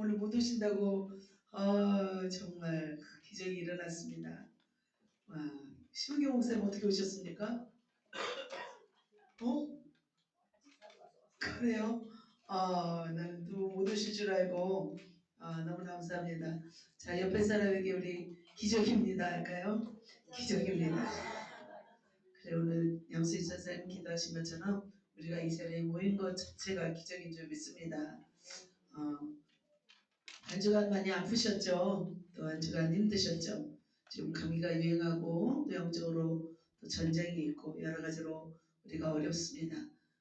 오늘 못 오신다고 정말 기적이 일어났습니다. 와, 심은경 목사님 어떻게 오셨습니까? 그래요? 나는 또 못 오실 줄 알고 너무 감사합니다. 자, 옆에 사람에게 우리 기적입니다 할까요? 기적입니다. 그래, 오늘 영수이 선생님 기도하신 것처럼 우리가 이 자리에 모인 것 자체가 기적인 줄 믿습니다. 한 주간 많이 아프셨죠? 또 한 주간 힘드셨죠? 지금 감기가 유행하고 또 영적으로 또 전쟁이 있고 여러 가지로 우리가 어렵습니다.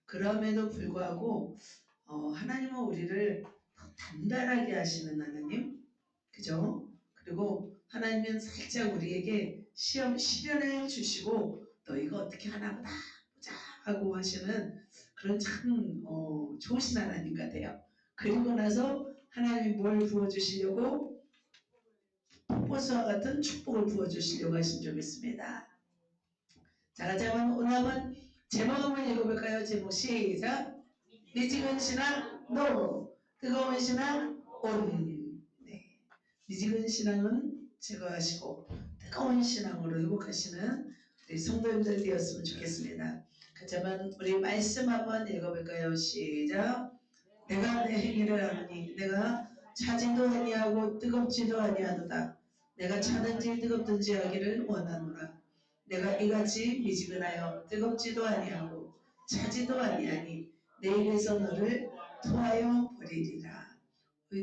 그럼에도 불구하고 하나님은 우리를 더 단단하게 하시는 하나님, 그죠? 그리고 하나님은 살짝 우리에게 시련해 주시고 너 이거 어떻게 하나 보자 하고 하시는 그런 참 좋으신 하나님 같아요. 그리고 나서 하나님이 뭘 부어주시려고 폭포수와 같은 축복을 부어주시려고 하신 줄 믿습니다. 자, 같이 오늘 한번 제목 한번 읽어볼까요? 제목 시작. 미지근 신앙 NO, 뜨거운 신앙 ON. 네. 미지근 신앙은 제거하시고 뜨거운 신앙으로 회복하시는 우리 성도님들 되었으면 좋겠습니다. 같이 한번 우리 말씀 한번 읽어볼까요? 시작. 내가 내 행위를 하느니 내가 차지도 아니하고 뜨겁지도 아니하도다. 내가 차든지 뜨겁든지 하기를 원하노라. 내가 이같이 미지근하여 뜨겁지도 아니하고 차지도 아니하니 내 입에서 너를 토하여 버리리라.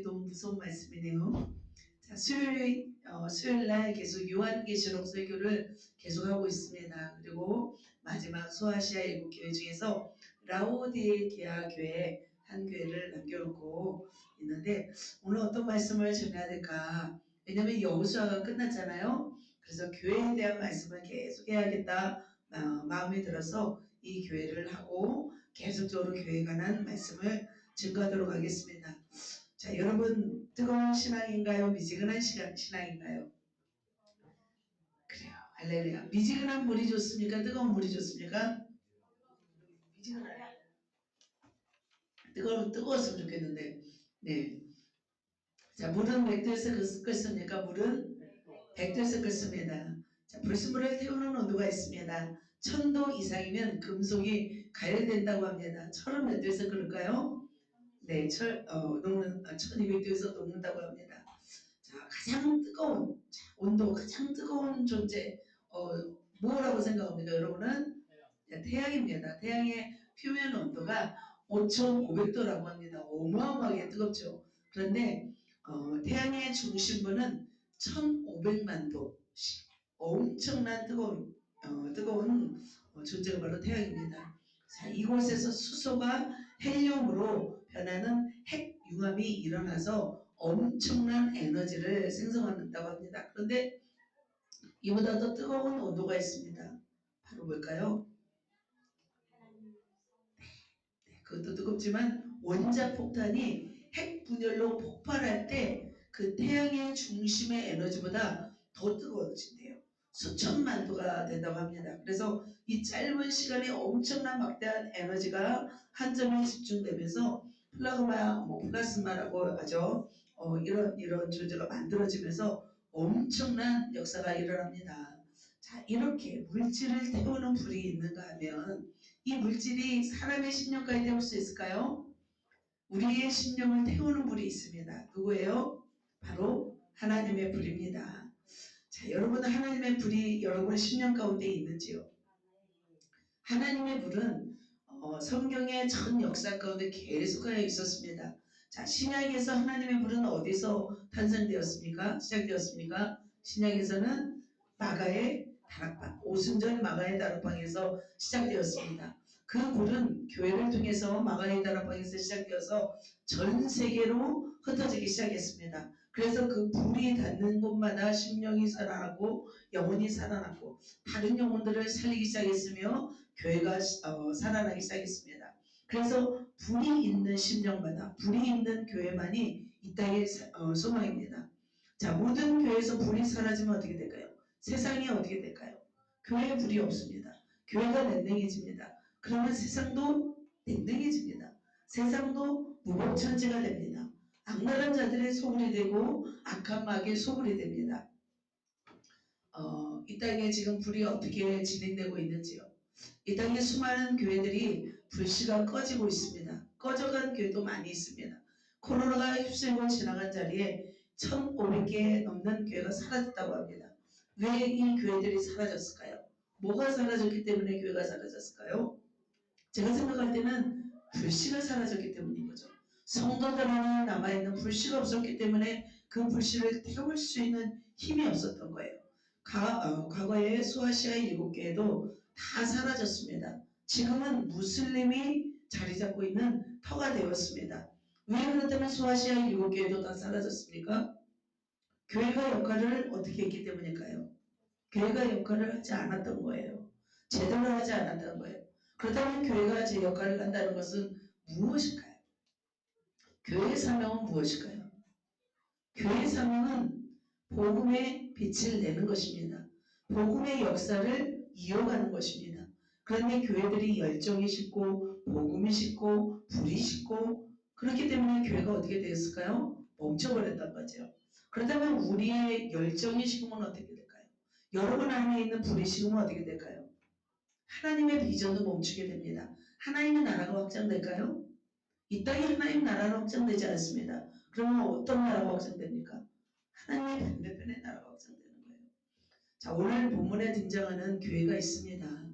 너무 무서운 말씀이네요. 자, 수요일날 계속 요한계시록 설교를 계속하고 있습니다. 그리고 마지막 소아시아 7교회 중에서 라오디게아 교회 한 교회를 남겨놓고 있는데 오늘 어떤 말씀을 전해야 될까? 왜냐면 여호수아가 끝났잖아요. 그래서 교회에 대한 말씀을 계속 해야겠다 마음이 들어서 이 교회를 하고 계속적으로 교회에 관한 말씀을 증거하도록 하겠습니다. 자, 여러분 뜨거운 신앙인가요? 미지근한 신앙인가요? 그래요. 할렐루야. 미지근한 물이 좋습니까? 뜨거운 물이 좋습니까? 미지근하네. 뜨거웠으면 좋겠는데. 네. 자, 물은 백도에서 끓습니까? 물은 백도에서 끓습니다. 자, 불순물을 태우는 온도가 있습니다. 1000도 이상이면 금속이 가열된다고 합니다. 철은 몇 도에서 끓을까요? 네, 1200도에서 녹는다고 합니다. 자, 가장 뜨거운 온도, 가장 뜨거운 존재 뭐라고 생각합니까? 여러분은? 태양입니다. 태양의 표면 온도가 5500도라고 합니다. 어마어마하게 뜨겁죠. 그런데 태양의 중심부는 1500만 도, 엄청난 뜨거운 존재가 바로 태양입니다. 자, 이곳에서 수소가 헬륨으로 변하는 핵융합이 일어나서 엄청난 에너지를 생성한다고 합니다. 그런데 이보다 더 뜨거운 온도가 있습니다. 바로 뭘까요? 네, 그것도 뜨겁지만 원자폭탄이 핵분열로 폭발할 때 그 태양의 중심의 에너지보다 더 뜨거워진대요. 수천만 도가 된다고 합니다. 그래서 이 짧은 시간에 엄청난 막대한 에너지가 한 점에 집중되면서 플라스마라고 하죠. 이런 존재가 만들어지면서 엄청난 역사가 일어납니다. 자, 이렇게 물질을 태우는 불이 있는가 하면 이 물질이 사람의 심령까지 태울 수 있을까요? 우리의 심령을 태우는 불이 있습니다. 누구예요? 바로 하나님의 불입니다. 자, 여러분 하나님의 불이 여러분의 심령 가운데 있는지요? 하나님의 불은 성경의 전 역사 가운데 계속하여 있었습니다. 자, 신약에서 하나님의 불은 어디서 탄생되었습니까? 시작되었습니까? 신약에서는 마가의 다락방, 오순절 마가의 다락방에서 시작되었습니다. 그 불은 교회를 통해서 마가의 다락방에서 시작되어서 전 세계로 흩어지기 시작했습니다. 그래서 그 불이 닿는 곳마다 심령이 살아나고 영혼이 살아나고 다른 영혼들을 살리기 시작했으며 교회가 살아나기 시작했습니다. 그래서 불이 있는 심령마다 불이 있는 교회만이 이 땅의 소망입니다. 자, 모든 교회에서 불이 사라지면 어떻게 될까요? 세상이 어떻게 될까요? 교회에 불이 없습니다. 교회가 냉랭해집니다. 그러면 세상도 냉랭해집니다. 세상도 무법천지가 됩니다. 악랄한 자들의 소굴이 되고 악한 마귀의 소굴이 됩니다. 이 땅에 지금 불이 어떻게 진행되고 있는지요. 이 땅에 수많은 교회들이 불씨가 꺼지고 있습니다. 꺼져간 교회도 많이 있습니다. 코로나가 휩쓸고 지나간 자리에 1,500개 넘는 교회가 사라졌다고 합니다. 왜 이 교회들이 사라졌을까요? 뭐가 사라졌기 때문에 교회가 사라졌을까요? 제가 생각할 때는 불씨가 사라졌기 때문인 거죠. 성도들 안에 남아있는 불씨가 없었기 때문에 그 불씨를 태울 수 있는 힘이 없었던 거예요. 과거에 소아시아 7개도 다 사라졌습니다. 지금은 무슬림이 자리 잡고 있는 터가 되었습니다. 왜 그렇다면 소아시아 7개도 다 사라졌습니까? 교회가 역할을 어떻게 했기 때문일까요? 교회가 역할을 하지 않았던 거예요. 제대로 하지 않았던 거예요. 그렇다면 교회가 제 역할을 한다는 것은 무엇일까요? 교회의 사명은 무엇일까요? 교회의 사명은 복음의 빛을 내는 것입니다. 복음의 역사를 이어가는 것입니다. 그런데 교회들이 열정이 식고 복음이 식고 불이 식고 그렇기 때문에 교회가 어떻게 되었을까요? 멈춰버렸단 거죠. 그렇다면 우리의 열정이 식으면 어떻게 될까요? 여러분 안에 있는 불이 식으면 어떻게 될까요? 하나님의 비전도 멈추게 됩니다. 하나님의 나라가 확장될까요? 이 땅에 하나님 나라는 확장되지 않습니다. 그러면 어떤 나라가 확장됩니까? 하나님의 반대편의 나라가 확장되는 거예요. 자, 오늘 본문에 등장하는 교회가 있습니다.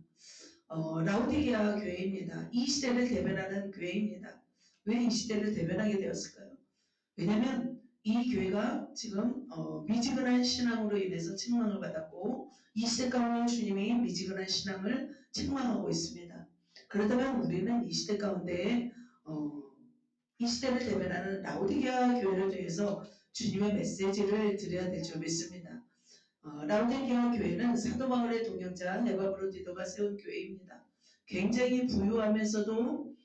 라우디게아 교회입니다. 이 시대를 대변하는 교회입니다. 왜 이 시대를 대변하게 되었을까요? 왜냐하면 이 교회가 지금 미지근한 신앙으로 인해서 책망을 받았고 이 시대 가운데 주님이 미지근한 신앙을 책망하고 있습니다. 그렇다면 우리는 이 시대 가운데 이 시대를 대변하는 라우디게아 교회를 통해서 주님의 메시지를 드려야 될 줄 믿습니다. 라우디게아 교회는 사도 바울의 동역자 에바브로디도가 세운 교회입니다. 굉장히 부유하면서도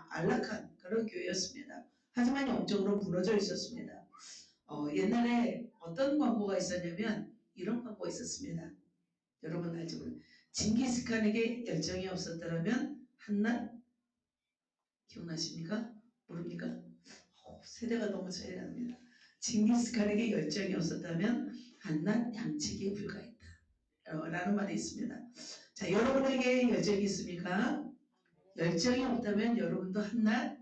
안락한 그런 교회였습니다. 하지만 영적으로 무너져 있었습니다. 옛날에 어떤 광고가 있었냐면 이런 광고가 있었습니다. 여러분 알죠? 징기스칸에게 열정이 없었더라면 한낱 기억나십니까? 모릅니까? 세대가 너무 차이가 납니다. 징기스칸에게 열정이 없었다면 한낱 양치기에 불과했다. 라는 말이 있습니다. 자, 여러분에게 열정이 있습니까? 열정이 없다면 여러분도 한낱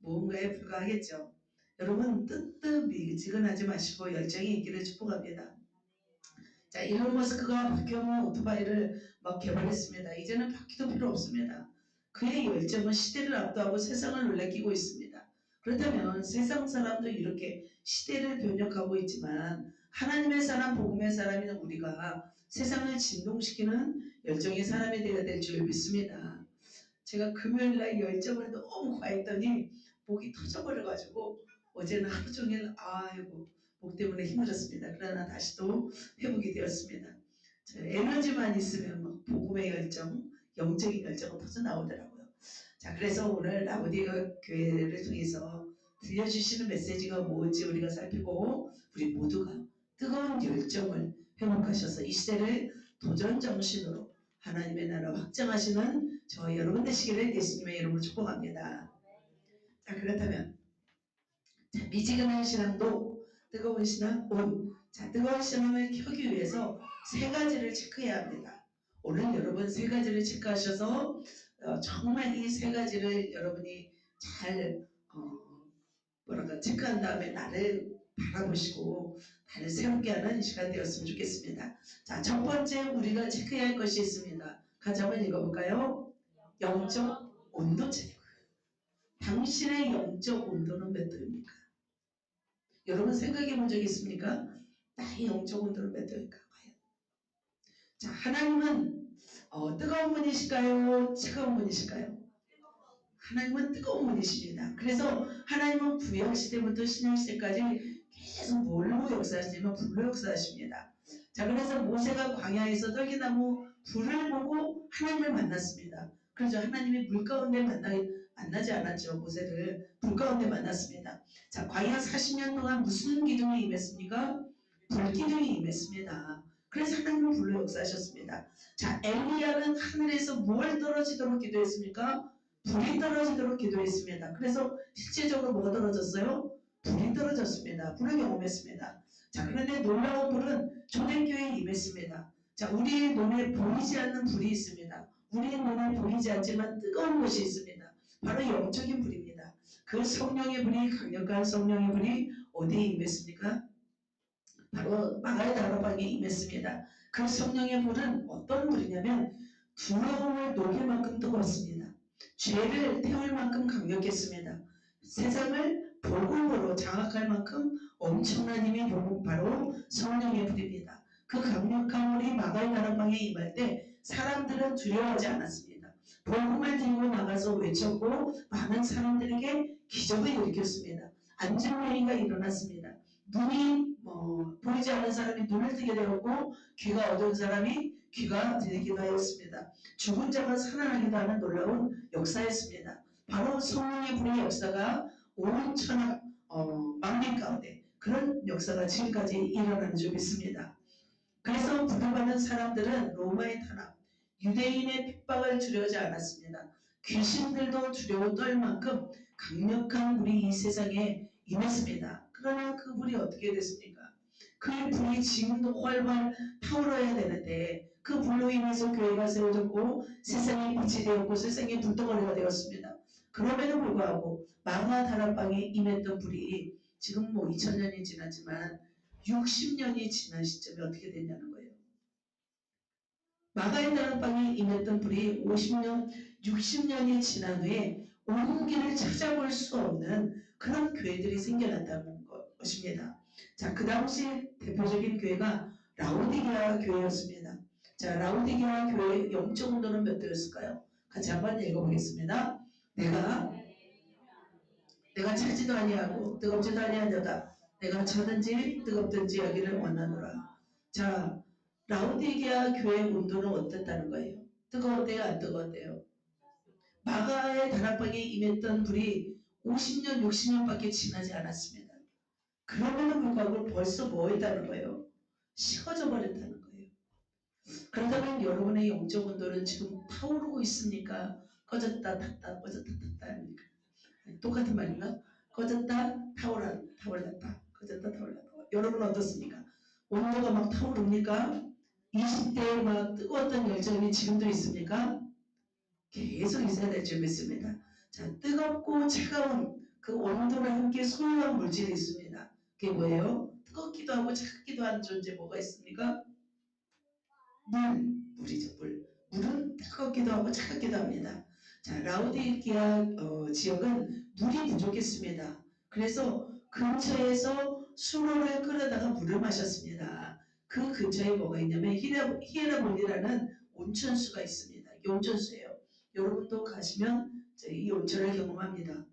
무언가에 불과하겠죠. 여러분 뜨뜻미지근하지 마시고 열정이 있기를 축복합니다. 자, 일론 머스크가 바퀴없는 오토바이를 막 개발했습니다. 이제는 바퀴도 필요 없습니다. 그의 열정은 시대를 압도하고 세상을 놀래키고 있습니다. 그렇다면 세상 사람도 이렇게 시대를 변혁하고 있지만 하나님의 사람, 복음의 사람인 우리가 세상을 진동시키는 열정의 사람이 되어야 될 줄 믿습니다. 제가 금요일날 열정을 너무 과했더니 목이 터져버려가지고 어제는 하루 종일 아이고 목 때문에 힘들었습니다. 그러나 다시 또 회복이 되었습니다. 에너지만 있으면 막 복음의 열정, 영적인 열정은 터져 나오더라고요. 자, 그래서 오늘 라우디게아 교회를 통해서 들려주시는 메시지가 뭔지 우리가 살피고 우리 모두가 뜨거운 열정을 회복하셔서 이 시대를 도전 정신으로 하나님의 나라 확장하시는 저와 여러분 되시기를 예수님의 이름으로 축복합니다. 자, 그렇다면 자, 미지근한 신앙도 뜨거운 신앙 자, 뜨거운 신앙을 켜기 위해서 세 가지를 체크해야 합니다. 오늘 여러분 세 가지를 체크하셔서 정말 이 세 가지를 여러분이 잘 체크한 다음에 나를 바라보시고 나를 새롭게 하는 시간 되었으면 좋겠습니다. 자, 첫 번째 우리가 체크해야 할 것이 있습니다. 같이 한번 읽어볼까요? 영적 온도 체크. 당신의 영적 온도는 몇 도입니까? 여러분 생각해 본 적 있습니까? 나의 영적 온도는 몇 도일까? 과연? 자, 하나님은 뜨거운 분이실까요? 차가운 분이실까요? 하나님은 뜨거운 분이십니다. 그래서 하나님은 구약시대부터 신약시대까지 계속 뭘로 역사하시냐면 불로 역사하십니다. 자, 그래서 모세가 광야에서 떨기나무 불을 보고 하나님을 만났습니다. 그래서 하나님이 물 가운데 만나지 않았죠. 모세를 불 가운데 만났습니다. 자, 광야 40년 동안 무슨 기둥이 임했습니까? 불기둥이 임했습니다. 그래서 하나님은 불로 역사하셨습니다. 자, 엘리야는 하늘에서 뭘 떨어지도록 기도했습니까? 불이 떨어지도록 기도했습니다. 그래서 실제적으로 뭐가 떨어졌어요? 불이 떨어졌습니다. 불을 경험했습니다. 자, 그런데 놀라운 불은 초대교회에 임했습니다. 자, 우리의 눈에 보이지 않는 불이 있습니다. 우리의 눈에 보이지 않지만 뜨거운 것이 있습니다. 바로 영적인 불입니다. 그 성령의 불이, 강력한 성령의 불이 어디에 임했습니까? 바로 마가의 다락방에 임했습니다. 그 성령의 불은 어떤 불이냐면 두려움을 녹일 만큼 뜨거웠습니다. 죄를 태울 만큼 강력했습니다. 세상을 복음으로 장악할 만큼 엄청난 힘이 바로 성령의 불입니다. 그 강력한 불이 마가의 다락방에 임할 때 사람들은 두려워하지 않았습니다. 복음을 들고 나가서 외쳤고 많은 사람들에게 기적을 일으켰습니다. 안전행위가 일어났습니다. 눈이 보이지 않는 사람이 눈을 뜨게 되었고 귀가 어두운 사람이 귀가 들리기도 하였습니다. 죽은 자가 살아나기도 하는 놀라운 역사였습니다. 바로 성령의 불의 역사가 온 천하 만민 가운데 그런 역사가 지금까지 일어나는 줄 믿습니다. 그래서 부도받는 사람들은 로마의 탄압, 유대인의 핍박을 두려워하지 않았습니다. 귀신들도 두려워 떨 만큼 강력한 불이 이 세상에 임했습니다. 그러나 그 불이 어떻게 됐습니까? 그 불이 지금도 활발 타오르야 되는데 그 불로 인해서 교회가 세워졌고 세상이 빛이 되었고 세상이 불덩어리가 되었습니다. 그럼에도 불구하고 마가 다락방에 임했던 불이 지금 2000년이 지났지만 60년이 지난 시점에 어떻게 됐냐는 거예요. 마가의 다락방에 임했던 불이 50년, 60년이 지난 후에 온 길을 찾아볼 수 없는 그런 교회들이 생겨났다는 것입니다. 자, 그 당시 대표적인 교회가 라오디게아 교회였습니다. 자, 라오디게아 교회의 영적 온도는 몇 도였을까요? 같이 한번 읽어보겠습니다. 내가 차지도 아니하고 뜨겁지도 아니하려다. 내가 차든지 뜨겁든지 하기를 원하노라. 자, 라오디게아 교회 온도는 어땠다는 거예요? 뜨거웠대요? 안 뜨거웠대요? 마가의 다락방에 임했던 불이 50년, 60년밖에 지나지 않았습니다. 그럼에도 불구하고 벌써 뭐 했다는 거예요? 식어져 버렸다는 거예요. 그렇다면 여러분의 영적 온도는 지금 타오르고 있습니까? 꺼졌다 탔다 꺼졌다 탔다 합니까? 똑같은 말인가? 꺼졌다 타올랐다 꺼졌다 타올랐다. 여러분 어떻습니까? 온도가 막 타오릅니까? 20대에 막 뜨거웠던 열정이 지금도 있습니까? 계속 있어야 될 줄 믿습니다. 자, 뜨겁고 차가운 그 온도를 함께 소유한 물질이 있습니다. 그게 뭐예요? 뜨겁기도 하고 차갑기도 한 존재 뭐가 있습니까? 물이죠, 물. 물은 뜨겁기도 하고 차갑기도 합니다. 자, 라오디게아 지역은 물이 부족했습니다. 그래서 근처에서 수로를 끌어다가 물을 마셨습니다. 그 근처에 뭐가 있냐면 히에라몬이라는 온천수가 있습니다. 이게 온천수예요. 여러분도 가시면 이 온천을 경험합니다.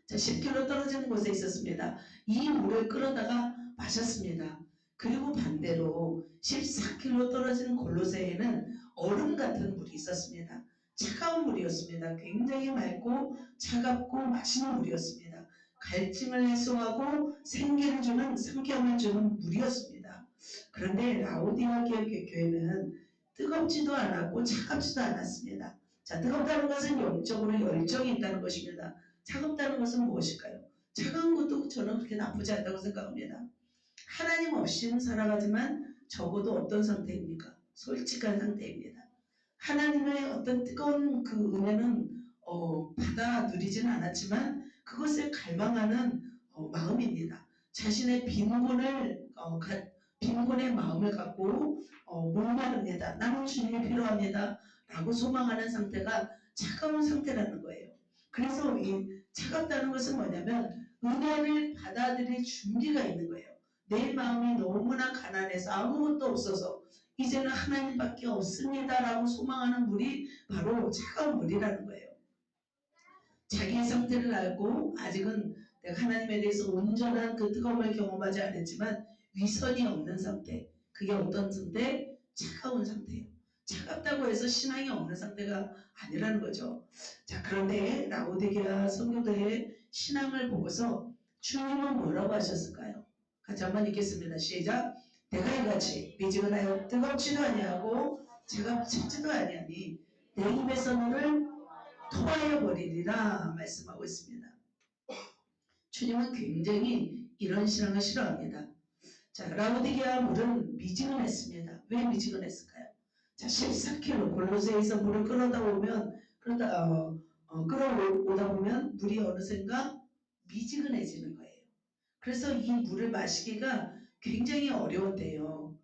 자, 10km 떨어지는 곳에 있었습니다. 이 물을 끌어다가 마셨습니다. 그리고 반대로 14km 떨어지는 골로새에는 얼음 같은 물이 있었습니다. 차가운 물이었습니다. 굉장히 맑고 차갑고 맛있는 물이었습니다. 갈증을 해소하고 생기를 주는 상쾌함을 주는 물이었습니다. 그런데 라오디게아 교회는 뜨겁지도 않았고 차갑지도 않았습니다. 자, 뜨겁다는 것은 영적으로 열정이 있다는 것입니다. 차갑다는 것은 무엇일까요? 차가운 것도 저는 그렇게 나쁘지 않다고 생각합니다. 하나님 없이는 살아가지만 적어도 어떤 상태입니까? 솔직한 상태입니다. 하나님의 어떤 뜨거운 그 은혜는 받아 누리지는 않았지만 그것을 갈망하는 마음입니다. 자신의 빈곤의 마음을 갖고 목마릅니다. 나는 주님이 필요합니다. 라고 소망하는 상태가 차가운 상태라는 거예요. 그래서 이 차갑다는 것은 뭐냐면 은혜를 받아들일 준비가 있는 거예요. 내 마음이 너무나 가난해서 아무것도 없어서 이제는 하나님밖에 없습니다라고 소망하는 물이 바로 차가운 물이라는 거예요. 자기의 상태를 알고 아직은 내가 하나님에 대해서 온전한 그 뜨거움을 경험하지 않았지만 위선이 없는 상태. 그게 어떤 상태? 차가운 상태예요. 차갑다고 해서 신앙이 없는 상태가 아니라는 거죠. 자, 그런데 라오디게아 성도들의 신앙을 보고서 주님은 뭐라고 하셨을까요? 같이 한번 읽겠습니다. 시작. 내가 이같이 미지근하여 뜨겁지도 아니하고 차갑지도 아니하니 내 입에서 너를 토하여 버리리라 말씀하고 있습니다. 주님은 굉장히 이런 신앙을 싫어합니다. 자, 라오디게아 물은 미지근했습니다. 왜 미지근했을까요? 자, 14km 골로새에서 물을 끌어오다 보면 물이 어느샌가 미지근해지는 거예요. 그래서 이 물을 마시기가 굉장히 어려웠대요.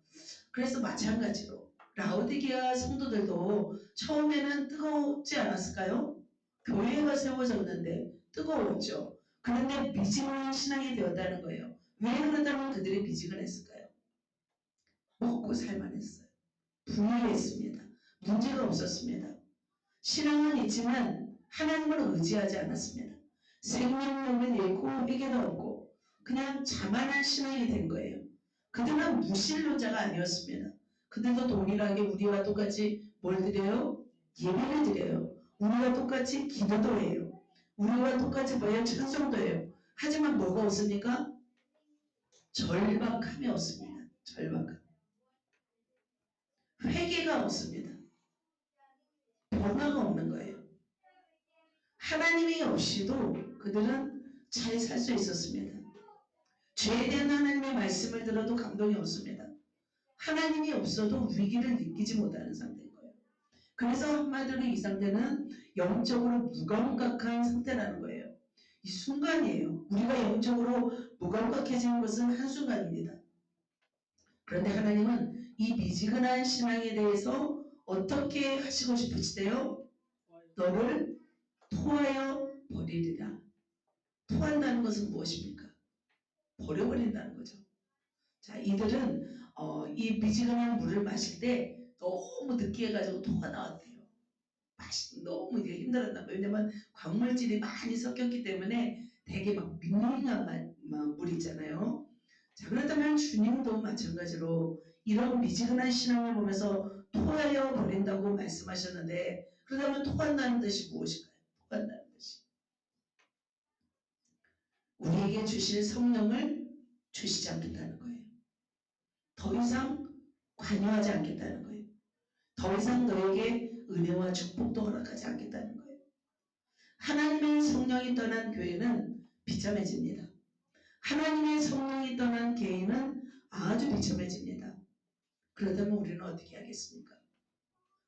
그래서 마찬가지로 라오디게아 성도들도 처음에는 뜨겁지 않았을까요? 교회가 세워졌는데 뜨거웠죠. 그런데 미지근한 신앙이 되었다는 거예요. 왜 그러다면 그들이 미지근했을까요? 먹고 살만했어요. 부유했습니다. 문제가 없었습니다. 신앙은 있지만 하나님을 의지하지 않았습니다. 생명력은 잃고 회개도 없고 그냥 자만한 신앙이 된 거예요. 그들은 무신론자가 아니었습니다. 그들도 동일하게 우리와 똑같이 뭘 드려요? 예배를 드려요. 우리와 똑같이 기도도 해요. 우리와 똑같이 찬송도 해요. 하지만 뭐가 없습니까? 절박함이 없습니다. 절박함. 회개가 없습니다. 변화가 없는 거예요. 하나님이 없이도 그들은 잘 살 수 있었습니다. 죄에 대한 하나님의 말씀을 들어도 감동이 없습니다. 하나님이 없어도 위기를 느끼지 못하는 상태인 거예요. 그래서 한마디로 이 상태는 영적으로 무감각한 상태라는 거예요. 이 순간이에요. 우리가 영적으로 무감각해지는 것은 한순간입니다. 그런데 하나님은 이 미지근한 신앙에 대해서 어떻게 하시고 싶으시대요? 너를 토하여 버리리라. 토한다는 것은 무엇입니까? 버려버린다는 거죠. 자, 이들은 이 미지근한 물을 마실 때 너무 느끼해가지고 토가 나왔대요. 너무 이게 힘들었나 봐요. 왜냐면 광물질이 많이 섞였기 때문에 되게 막 밍밍한 물 있잖아요. 자, 그렇다면 주님도 마찬가지로 이런 미지근한 신앙을 보면서 토하여 버린다고 말씀하셨는데, 그렇다면 토한다는 뜻이 무엇일까요? 토한다는 뜻이 우리에게 주실 성령을 주시지 않겠다는 거예요. 더 이상 관여하지 않겠다는 거예요. 더 이상 너에게 은혜와 축복도 허락하지 않겠다는 거예요. 하나님의 성령이 떠난 교회는 비참해집니다. 하나님의 성령이 떠난 개인은 아주 비참해집니다. 그렇다면 우리는 어떻게 하겠습니까?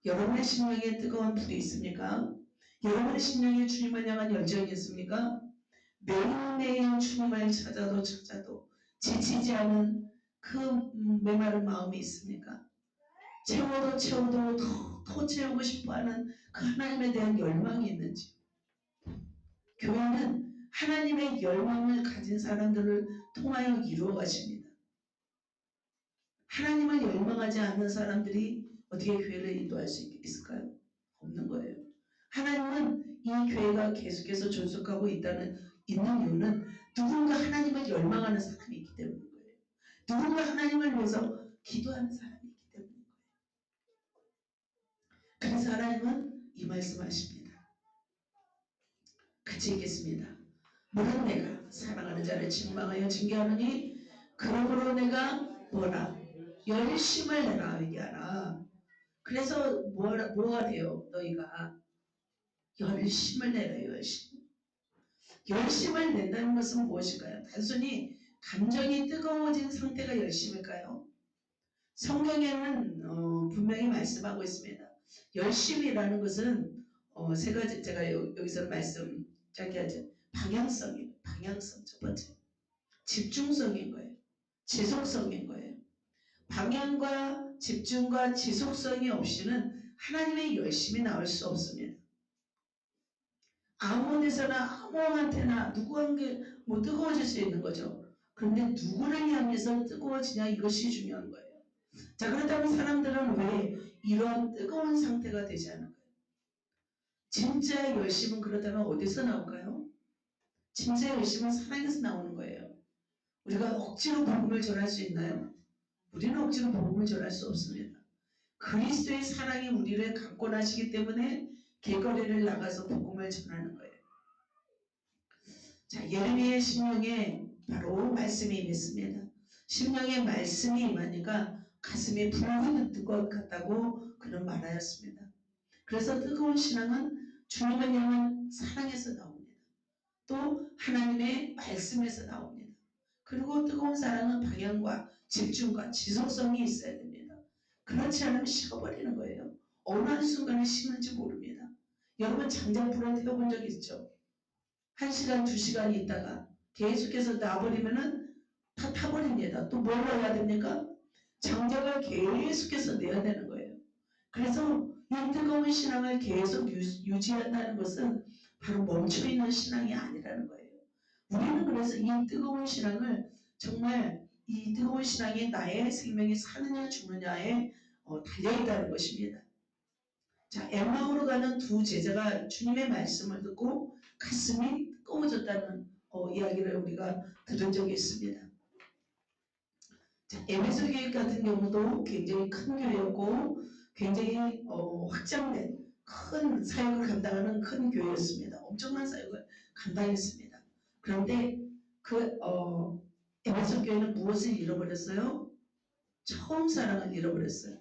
여러분의 심령에 뜨거운 불이 있습니까? 여러분의 심령에 주님을 향한 열정이 있습니까? 매일매일 주님을 찾아도 지치지 않은 그 메마른 마음이 있습니까? 채워도 더 채우고 싶어하는 그 하나님에 대한 열망이 있는지. 교회는 하나님의 열망을 가진 사람들을 통하여 이루어 가십니다. 하나님을 열망하지 않는 사람들이 어떻게 교회를 인도할 수 있을까요? 없는 거예요. 하나님은 이 교회가 계속해서 존속하고 있는 이유는 누군가 하나님을 열망하는 사람이 있기 때문인 거예요. 누군가 하나님을 위해서 기도하는 사람이 있기 때문인 거예요. 그래서 하나님은 이 말씀하십니다. 같이 읽겠습니다. 물은 내가 사랑하는 자를 책망하여 징계하느니 그러므로 내가 뭐라? 열심을 내라 얘기하라. 그래서 뭐가 돼요? 너희가 열심을 내라. 열심을 낸다는 것은 무엇일까요? 단순히 감정이 뜨거워진 상태가 열심일까요? 성경에는 분명히 말씀하고 있습니다. 열심이라는 것은 세 가지 제가 여기서 말씀 짧게 하죠. 방향성 첫 번째. 집중성인 거예요. 지속성인 거예요. 방향과 집중과 지속성이 없이는 하나님의 열심이 나올 수 없습니다. 아무 데서나 아무한테나 누구한테 뜨거워질 수 있는 거죠. 그런데 누구를 향해서 뜨거워지냐 이것이 중요한 거예요. 자, 그렇다면 사람들은 왜 이런 뜨거운 상태가 되지 않을까요? 진짜 열심은 그렇다면 어디서 나올까요? 진짜 열심은 사랑에서 나오는 거예요. 우리가 억지로 복음을 전할 수 있나요? 우리는 억지로 복음을 전할 수 없습니다. 그리스도의 사랑이 우리를 강권하시기 때문에 길거리를 나가서 복음을 전하는 거예요. 자, 예레미야의 심령에 바로 말씀이 임했습니다. 심령에 말씀이 임하니까 가슴이 불붙을 것 같다고 그는 말하였습니다. 그래서 뜨거운 신앙은 주님을 향한 사랑에서 나옵니다. 또 하나님의 말씀에서 나옵니다. 그리고 뜨거운 사랑은 방향과 집중과 지속성이 있어야 됩니다. 그렇지 않으면 식어버리는 거예요. 어느 한순간에 식는지 모릅니다. 여러분 장작불을 태워본 적 있죠? 1시간, 2시간 있다가 계속해서 놔버리면은 다 타버립니다. 또 뭘 넣어야 됩니까? 장작을 계속해서 내야 되는 거예요. 그래서 이 뜨거운 신앙을 계속 유지한다는 것은 바로 멈춰있는 신앙이 아니라는 거예요. 우리는 그래서 이 뜨거운 신앙을 정말 이 뜨거운 신앙이 나의 생명이 사느냐 죽느냐에 달려있다는 것입니다. 자, 엠마오로 가는 두 제자가 주님의 말씀을 듣고 가슴이 뜨거워졌다는 이야기를 우리가 들은 적이 있습니다. 자, 에베소 교회 같은 경우도 굉장히 큰 교회였고 굉장히 확장된 큰 사역을 감당하는 큰 교회였습니다. 엄청난 사역을 감당했습니다. 그런데 그 에베소 교회는 무엇을 잃어버렸어요? 처음 사랑을 잃어버렸어요.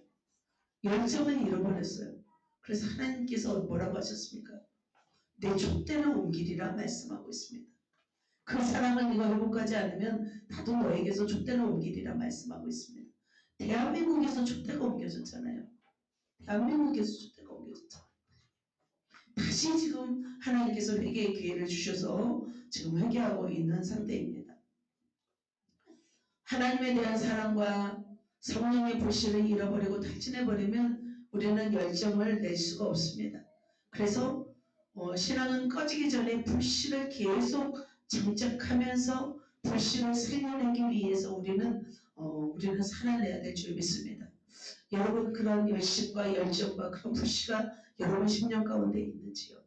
열정을 잃어버렸어요. 그래서 하나님께서 뭐라고 하셨습니까? 내 족대를 옮기리라 말씀하고 있습니다. 그 사랑을 네가 회복하지 않으면 나도 너에게서 족대를 옮기리라 말씀하고 있습니다. 대한민국에서 족대가 옮겨졌잖아요. 대한민국에서 족대가 옮겨졌잖아요. 다시 지금 하나님께서 회개의 기회를 주셔서 지금 회개하고 있는 상태입니다. 하나님에 대한 사랑과 성령의 불씨를 잃어버리고 탈진해버리면 우리는 열정을 낼 수가 없습니다. 그래서 신앙은 꺼지기 전에 불씨를 계속 장착하면서 불씨를 살려내기 위해서 우리는 살아내야 될 줄 믿습니다. 여러분 그런 열심과 열정과 그런 불씨가 여러분 심령 가운데 있는지요?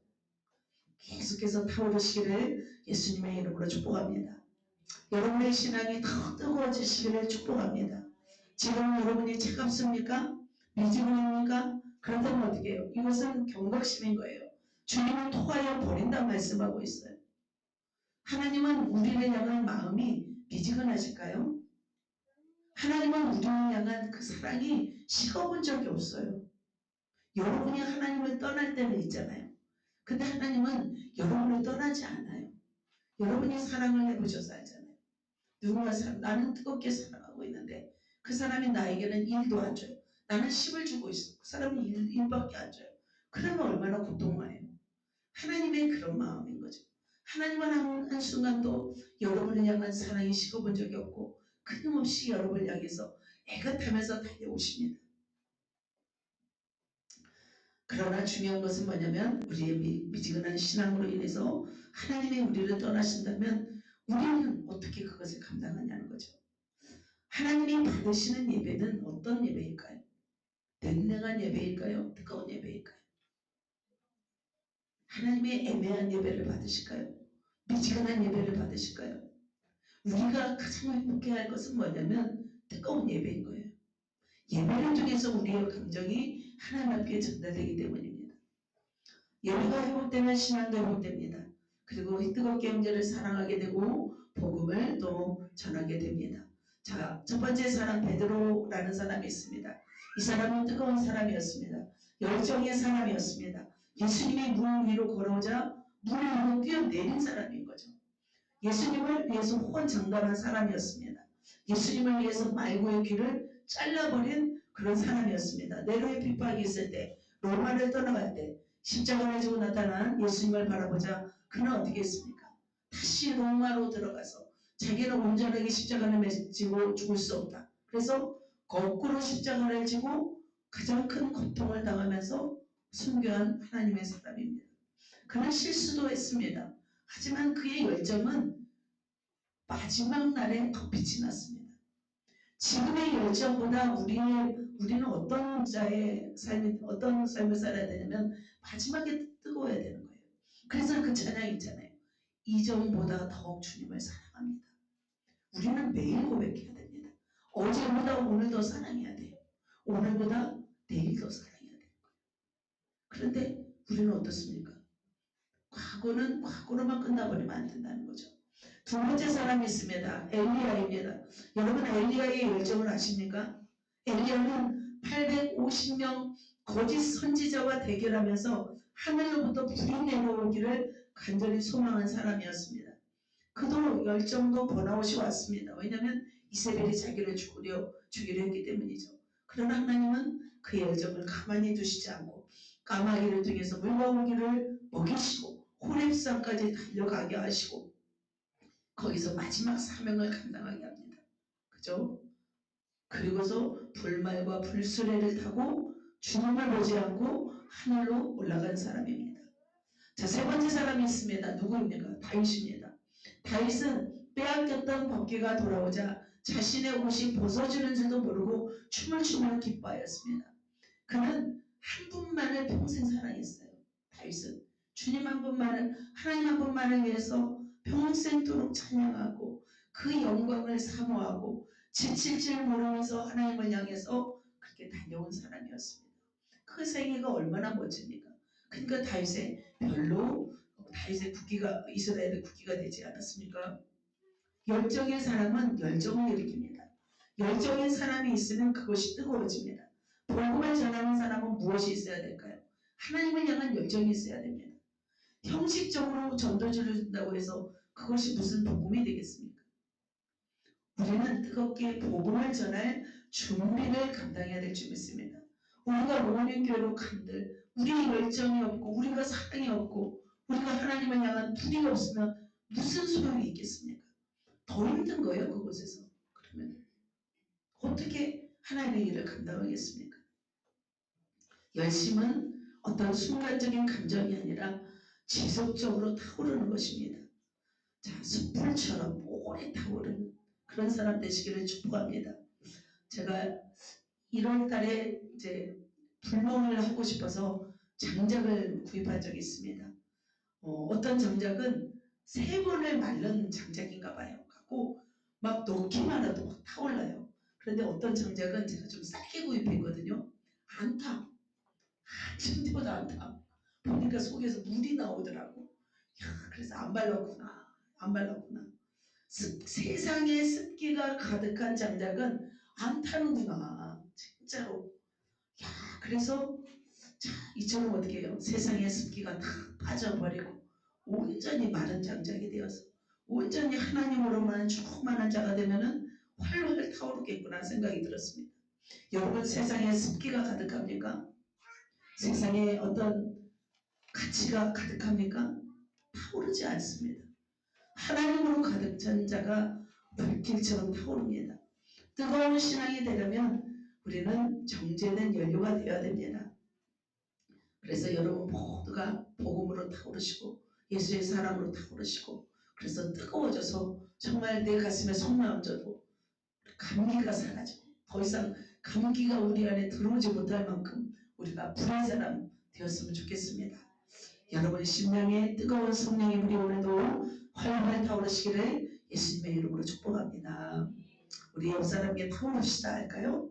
계속해서 타오르시기를 예수님의 이름으로 축복합니다. 여러분의 신앙이 더 뜨거워지시기를 축복합니다. 지금 여러분이 차갑습니까? 미지근입니까? 그렇다면 어떻게 해요? 이것은 경각심인 거예요. 주님을 토하여 버린다 말씀하고 있어요. 하나님은 우리를 향한 마음이 미지근하실까요? 하나님은 우리를 향한 그 사랑이 식어본 적이 없어요. 여러분이 하나님을 떠날 때는 있잖아요. 근데 하나님은 여러분을 떠나지 않아요. 여러분이 사랑을 해보셔서 알잖아요. 누군가 나는 뜨겁게 사랑하고 있는데 그 사람이 나에게는 1도 안 줘요. 나는 10을 주고 있어. 그 사람이 1밖에 안 줘요. 그러면 얼마나 고통해요. 하나님의 그런 마음인 거죠. 하나님은 한순간도 여러분을 향한 사랑이 식어본 적이 없고 끊임없이 여러분을 향해서 애긋하면서 달려오십니다. 그러나 중요한 것은 뭐냐면 우리의 미지근한 신앙으로 인해서 하나님이 우리를 떠나신다면 우리는 어떻게 그것을 감당하냐는 거죠. 하나님이 받으시는 예배는 어떤 예배일까요? 냉랭한 예배일까요? 뜨거운 예배일까요? 하나님의 애매한 예배를 받으실까요? 미지근한 예배를 받으실까요? 우리가 가장 행복해야 할 것은 뭐냐면 뜨거운 예배인 거예요. 예배를 통해서 우리의 감정이 하나님 앞에 전달되기 때문입니다. 예배가 회복되면 신앙도 회복됩니다. 그리고 뜨겁게 형제를 사랑하게 되고 복음을 또 전하게 됩니다. 자, 첫 번째 사람 베드로라는 사람이 있습니다. 이 사람은 뜨거운 사람이었습니다. 열정의 사람이었습니다. 예수님이 물 위로 걸어오자 물 위로 뛰어내린 사람인 거죠. 예수님을 위해서 호언장담한 사람이었습니다. 예수님을 위해서 말고의 귀를 잘라버린 그런 사람이었습니다. 네로의 핍박이 있을 때, 로마를 떠나갈 때 십자가를 지고 나타난 예수님을 바라보자 그는 어떻게 했습니까? 다시 로마로 들어가서 자기는 온전하게 십자가를 지고 죽을 수 없다. 그래서 거꾸로 십자가를 지고 가장 큰 고통을 당하면서 순교한 하나님의 사람입니다. 그는 실수도 했습니다. 하지만 그의 열정은 마지막 날에 더 빛이 났습니다. 지금의 열정보다 우리는 어떤 삶을 살아야 되냐면 마지막에 뜨거워야 되는 거예요. 그래서 그 찬양이 있잖아요. 이전보다 더욱 주님을 사랑합니다. 우리는 매일 고백해야 됩니다. 어제보다 오늘 더 사랑해야 돼요. 오늘보다 내일 더 사랑해야 돼요. 그런데 우리는 어떻습니까? 과거는 과거로만 끝나버리면 안 된다는 거죠. 두 번째 사람이 있습니다. 엘리야입니다. 여러분 엘리야의 열정을 아십니까? 엘리야는 850명 거짓 선지자와 대결하면서 하늘로부터 불이 내려오기를 간절히 소망한 사람이었습니다. 그도 열정도 번아웃이 왔습니다. 왜냐하면 이세벨이 자기를 죽이려 했기 때문이죠. 그러나 하나님은 그 열정을 가만히 두시지 않고 까마귀를 통해서 물고기를 먹이시고 호렙산까지 달려가게 하시고 거기서 마지막 사명을 감당하게 합니다. 그죠? 그리고서 불말과 불수레를 타고 주님을 보지 않고 하늘로 올라간 사람입니다. 자, 세 번째 사람이 있습니다. 누구입니까? 다윗입니다. 다윗은 빼앗겼던 법궤가 돌아오자 자신의 옷이 벗어지는 줄도 모르고 춤을 추며 기뻐하였습니다. 그는 한 분만을 평생 사랑했어요. 다윗은 주님 한 분만을, 하나님 한 분만을 위해서 평생도록 찬양하고 그 영광을 사모하고 지칠 줄 모르면서 하나님을 향해서 그렇게 달려온 사람이었습니다. 그 생애가 얼마나 멋집니까? 그러니까 다윗의 국기가 이스라엘의 국기가 되지 않았습니까? 열정의 사람은 열정을 일으킵니다. 열정의 사람이 있으면 그것이 뜨거워집니다. 복음을 전하는 사람은 무엇이 있어야 될까요? 하나님을 향한 열정이 있어야 됩니다. 형식적으로 전도지를 준다고 해서 그것이 무슨 복음이 되겠습니까? 우리는 뜨겁게 복음을 전할 준비를 감당해야 될 줄 믿습니다. 우리가 모닝교회로 간들 우리의 열정이 없고 우리가 사랑이 없고 우리가 하나님을 향한 불이 없으면 무슨 소용이 있겠습니까? 더 힘든 거예요. 그곳에서. 그러면 어떻게 하나님의 일을 감당하겠습니까? 열심은 어떤 순간적인 감정이 아니라 지속적으로 타오르는 것입니다. 자, 숯불처럼 오래 타오르는 그런 사람 되시기를 축복합니다. 제가 1월 달에 이제 불멍을 하고 싶어서 장작을 구입한 적이 있습니다. 어떤 장작은 3번을 말른 장작인가 봐요. 갖고 막 넣기만 해도 막 타올라요. 그런데 어떤 장작은 제가 좀 싸게 구입했거든요. 안 타. 한참 태워도 안 타. 보니까 속에서 물이 나오더라고. 야, 그래서 안 발랐구나. 안 발랐구나. 세상에 습기가 가득한 장작은 안 타는구나. 진짜로. 야, 그래서 자, 이처럼 어떻게 해요? 세상의 습기가 다 빠져버리고 온전히 마른 장작이 되어서 온전히 하나님으로만 충만한 자가 되면은 활활 타오르겠구나 생각이 들었습니다. 여러분 세상에 습기가 가득합니까? 세상에 어떤 가치가 가득합니까? 타오르지 않습니다. 하나님으로 가득 찬 자가 불길처럼 타오릅니다. 뜨거운 신앙이 되려면 우리는 정제된 연료가 되어야 됩니다. 그래서 여러분 모두가 복음으로 타오르시고 예수의 사랑으로 타오르시고 그래서 뜨거워져서 정말 내 가슴에 손만 얹어도 감기가 사라지고 더 이상 감기가 우리 안에 들어오지 못할 만큼 우리가 불의 사람 되었으면 좋겠습니다. 여러분 심령에 뜨거운 성령의 불이 오늘도 활활 타오르시기를 예수님의 이름으로 축복합니다. 우리 옆 사람에게 타오릅시다 할까요?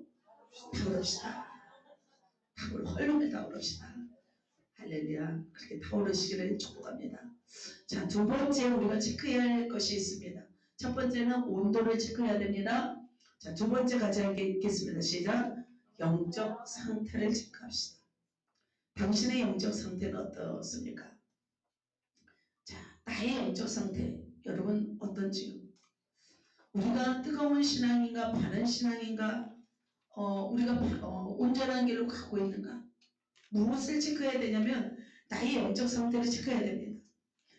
타오릅시다. 활활 타오릅시다. 할렐루야. 그렇게 타오르시기를 축복합니다. 자, 두 번째 우리가 체크해야 할 것이 있습니다. 첫 번째는 온도를 체크해야 됩니다. 자, 두 번째 같이 읽겠습니다. 시작. 영적 상태를 체크합시다. 당신의 영적 상태는 어떻습니까? 자, 나의 영적 상태 여러분 어떤지요? 우리가 뜨거운 신앙인가 바른 신앙인가 우리가 온전한 길로 가고 있는가? 무엇을 체크해야 되냐면 나의 영적 상태를 체크해야 됩니다.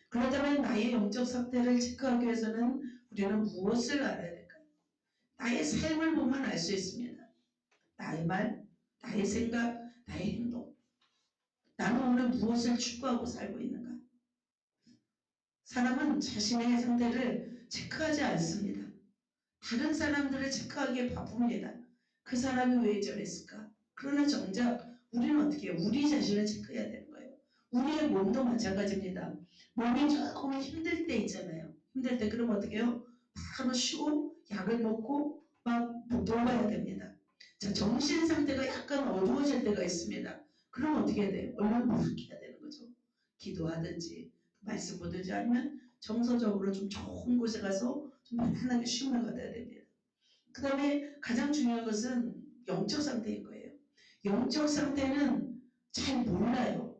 그렇다면 나의 영적 상태를 체크하기 위해서는 우리는 무엇을 알아야 될까요? 나의 삶을 보면 알 수 있습니다. 나의 말, 나의 생각, 나의 행동. 나는 오늘 무엇을 추구하고 살고 있는가? 사람은 자신의 상태를 체크하지 않습니다. 다른 사람들을 체크하기에 바쁩니다. 그 사람이 왜 저랬을까? 그러나 정작 우리는 어떻게 해요? 우리 자신을 체크해야 되는 거예요. 우리의 몸도 마찬가지입니다. 몸이 조금 힘들 때 있잖아요. 힘들 때 그럼 어떻게 해요? 바로 쉬고 약을 먹고 막 돌봐야 됩니다. 자, 정신 상태가 약간 어두워질 때가 있습니다. 그럼 어떻게 해야 돼요? 얼른 무섭게 되는 거죠. 기도하든지 말씀 보든지 아니면 정서적으로 좀 좋은 곳에 가서 좀 편안하게 쉼을 받아야 됩니다. 그 다음에 가장 중요한 것은 영적 상태인 거예요. 영적 상태는 잘 몰라요.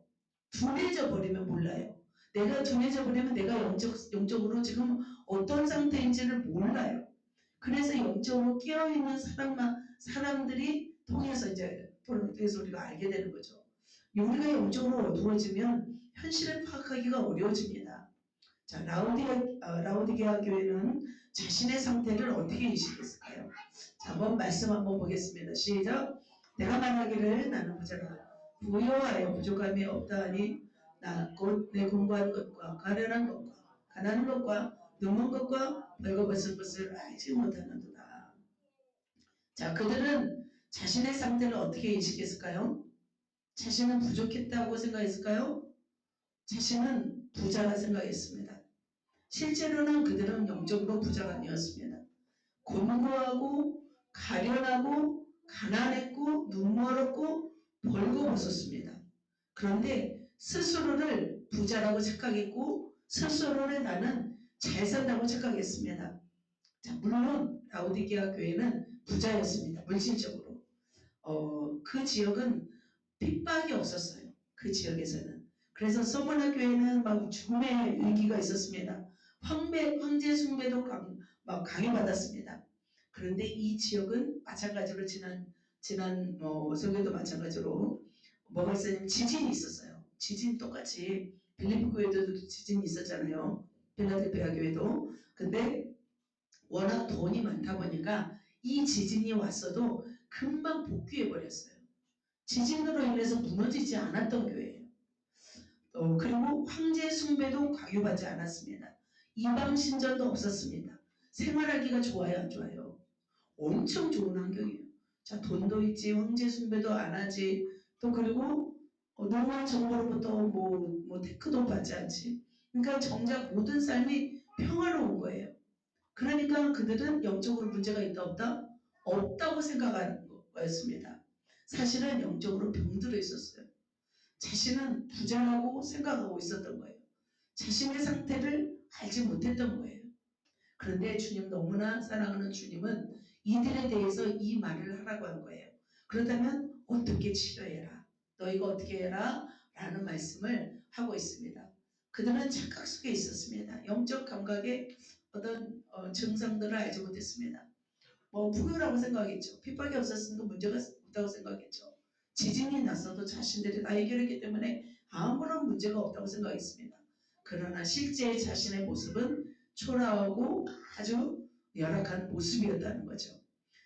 둔해져 버리면 몰라요. 내가 둔해져 버리면 내가 영적으로 지금 어떤 상태인지를 몰라요. 그래서 영적으로 깨어있는 사람들이 통해서 이제 토론을 통해서 우리가 알게 되는 거죠. 우리가 영적으로 어두워지면 현실을 파악하기가 어려워집니다. 자, 라우디게아 교회는 자신의 상태를 어떻게 인식했을까요? 자, 한번 말씀 한번 보겠습니다. 시작. 내가 말하기를 나는 부자라 부여하여 부족함이 없다 하니 나 곧 내 공부한 것과 가련한 것과 가난한 것과 눈먼 것과 벌거벗은 것을 알지 못하는도다. 자, 그들은 자신의 상태를 어떻게 인식했을까요? 자신은 부족했다고 생각했을까요? 자신은 부자라 생각했습니다. 실제로는 그들은 영적으로 부자가 아니었습니다. 곤고하고 가련하고 가난했고 눈멀었고 벌거벗었습니다. 그런데 스스로를 부자라고 착각했고 스스로를 나는 잘 산다고 착각했습니다. 자, 물론 라오디게아 교회는 부자였습니다. 물질적으로. 그 지역은 핍박이 없었어요. 그 지역에서는. 그래서 서머나 교회는 막 죽음의 위기가 있었습니다. 황제 숭배도 막 강요받았습니다. 그런데 이 지역은 마찬가지로 지난 설교도 마찬가지로 뭐가 있었냐면 지진이 있었어요. 지진 똑같이 빌립보 교회도 지진이 있었잖아요. 필라델피아 교회도. 근데 워낙 돈이 많다 보니까 이 지진이 왔어도 금방 복귀해 버렸어요. 지진으로 인해서 무너지지 않았던 교회예요. 그리고 황제 숭배도 강요받지 않았습니다. 이방 신전도 없었습니다. 생활하기가 좋아요, 안 좋아요? 엄청 좋은 환경이에요. 자, 돈도 있지, 황제 숭배도 안 하지, 또 그리고 노무현 정부로부터 뭐 테크도 받지 않지. 그러니까 정작 모든 삶이 평화로운 거예요. 그러니까 그들은 영적으로 문제가 있다 없다? 없다고 생각하는 거였습니다. 사실은 영적으로 병들어 있었어요. 자신은 부자라고 생각하고 있었던 거예요. 자신의 상태를 알지 못했던 거예요. 그런데 주님 너무나 사랑하는 주님은 이들에 대해서 이 말을 하라고 한 거예요. 그렇다면 어떻게 치료해라. 너희가 어떻게 해라. 라는 말씀을 하고 있습니다. 그들은 착각 속에 있었습니다. 영적 감각의 어떤 증상들을 알지 못했습니다. 부유라고 생각했죠. 핍박이 없었으니까 문제가 없다고 생각했죠. 지진이 났어도 자신들이 다 해결했기 때문에 아무런 문제가 없다고 생각했습니다. 그러나 실제 자신의 모습은 초라하고 아주 열악한 모습이었다는 거죠.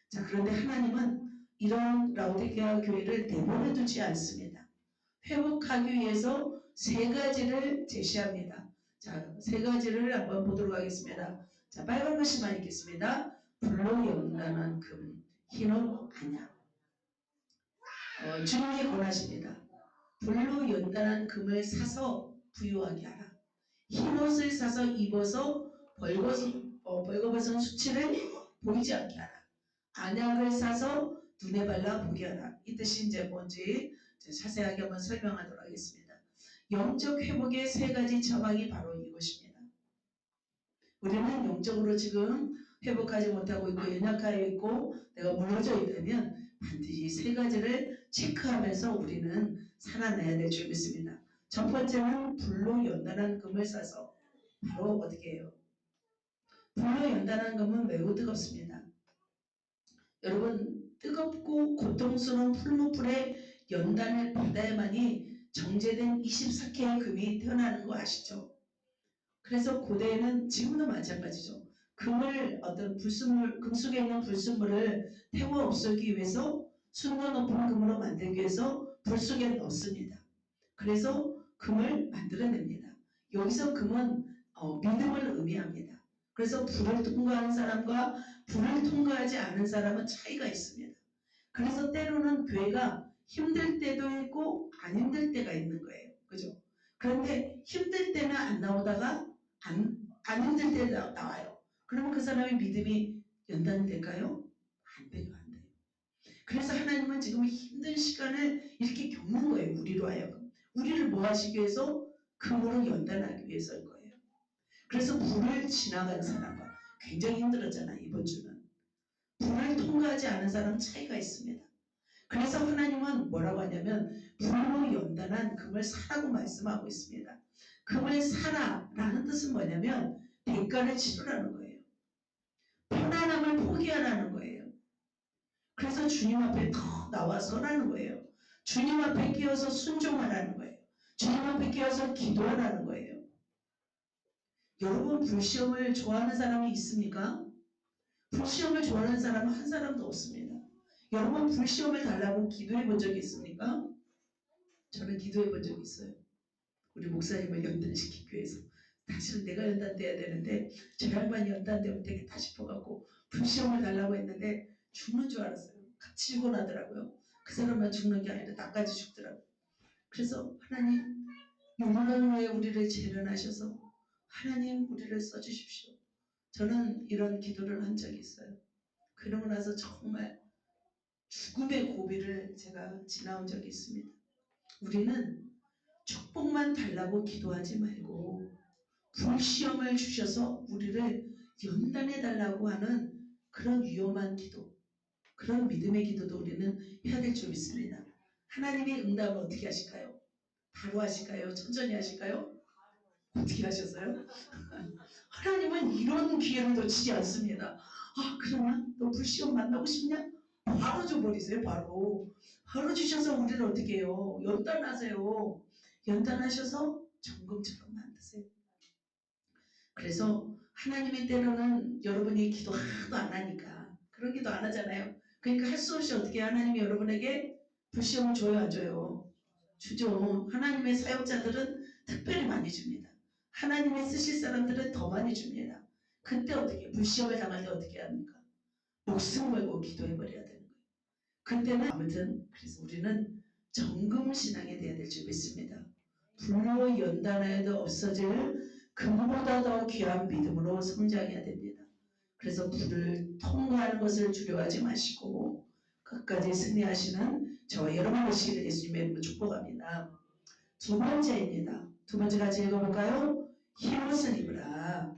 자, 그런데 하나님은 이런 라오디게아 교회를 내버려 두지 않습니다. 회복하기 위해서 세 가지를 제시합니다. 자, 세 가지를 한번 보도록 하겠습니다. 자, 빨간 글씨만 읽겠습니다. 불로 연단한 금, 흰옷 안약. 주님이 권하십니다. 불로 연단한 금을 사서 부유하게 하라. 흰옷을 사서 입어서 벌거벗은 수치를 보이지 않게 하라. 안약을 사서 눈에 발라 보게 하라. 이 뜻이 이제 뭔지 자세하게 한번 설명하도록 하겠습니다. 영적 회복의 세 가지 처방이 바로 이것입니다. 우리는 영적으로 지금 회복하지 못하고 있고 연약하여 있고 내가 무너져 있다면 반드시 세 가지를 체크하면서 우리는 살아내야 될 줄 믿습니다. 첫 번째는 불로 연단한 금을 사서 바로 어떻게 해요? 불로 연단한 금은 매우 뜨겁습니다. 여러분 뜨겁고 고통스러운 풀무불에 연단을 받아야만이 정제된 24K의 금이 태어나는 거 아시죠? 그래서 고대에는 지금도 마찬가지죠. 금을 어떤 금 속에 있는 불순물을 태워 없애기 위해서 순도 높은 금으로 만들기 위해서 불 속에 넣습니다. 그래서 금을 만들어냅니다. 여기서 금은 믿음을 의미합니다. 그래서 불을 통과하는 사람과 불을 통과하지 않은 사람은 차이가 있습니다. 그래서 때로는 교회가 힘들 때도 있고 안 힘들 때가 있는 거예요. 그죠? 그런데 힘들 때는 안 나오다가 안 힘들 때 나와요. 그러면 그 사람의 믿음이 연단될까요? 안 돼요. 안 돼요. 그래서 하나님은 지금 힘든 시간을 이렇게 겪는 거예요. 우리로 하여금. 우리를 뭐 하시기 위해서? 금으로 연단하기 위해서인 거예요. 그래서 불을 지나간 사람과 굉장히 힘들었잖아요. 이번 주는. 불을 통과하지 않은 사람 차이가 있습니다. 그래서 하나님은 뭐라고 하냐면 불로 연단한 금을 사라고 말씀하고 있습니다. 금을 사라라는 뜻은 뭐냐면 대가를 치르라는 거예요. 편안함을 포기하라는 거예요. 그래서 주님 앞에 더 나와서라는 거예요. 주님 앞에 끼어서 순종하라는 거예요. 주님 앞에 끼어서 기도하라는 거예요. 여러분 불시험을 좋아하는 사람이 있습니까? 불시험을 좋아하는 사람은 한 사람도 없습니다. 여러분 불시험을 달라고 기도해 본 적이 있습니까? 저는 기도해 본 적이 있어요. 우리 목사님을 연단시키기 위해서. 사실은 내가 연단돼야 되는데 저 양반이 연단되면 되겠다 싶어갖고 불시험을 달라고 했는데 죽는 줄 알았어요. 같이 죽어나더라고요. 그 사람만 죽는 게 아니라 나까지 죽더라고요. 그래서 하나님 용납 후에 우리를 재련하셔서 하나님 우리를 써주십시오. 저는 이런 기도를 한 적이 있어요. 그러고 나서 정말 죽음의 고비를 제가 지나온 적이 있습니다. 우리는 축복만 달라고 기도하지 말고 불시험을 주셔서 우리를 연단해 달라고 하는 그런 위험한 기도, 그런 믿음의 기도도 우리는 해야 될 줄 믿습니다. 하나님의 응답을 어떻게 하실까요? 바로 하실까요? 천천히 하실까요? 어떻게 하셨어요? 하나님은 이런 기회를 놓치지 않습니다. 아, 그러나 너 불시험 만나고 싶냐? 바로 줘버리세요. 바로 주셔서 우리를 어떻게 해요? 연단하세요. 연단하셔서 정금처럼 만드세요. 그래서 하나님의 때로는 여러분이 기도 하나도 안 하니까 그런 기도 안 하잖아요. 그러니까 할 수 없이 어떻게 하나님이 여러분에게 불시험을 줘요, 안 줘요? 주죠. 하나님의 사역자들은 특별히 많이 줍니다. 하나님의 쓰실 사람들은 더 많이 줍니다. 그때 어떻게 불시험을 당할 때 어떻게 합니까? 목숨 걸고 기도해버려야 되는 거예요. 그때는 아무튼 그래서 우리는 정금신앙에 대해야 될 줄 믿습니다. 불로 연단하여도 없어질 금보다 더 귀한 믿음으로 성장해야 됩니다. 그래서 불을 통과하는 것을 두려워하지 마시고 끝까지 승리하시는 저와 여러분 되시기를 예수님의 이름으로 축복합니다. 두 번째입니다. 두 번째 같이 읽어볼까요? 흰옷을 입으라.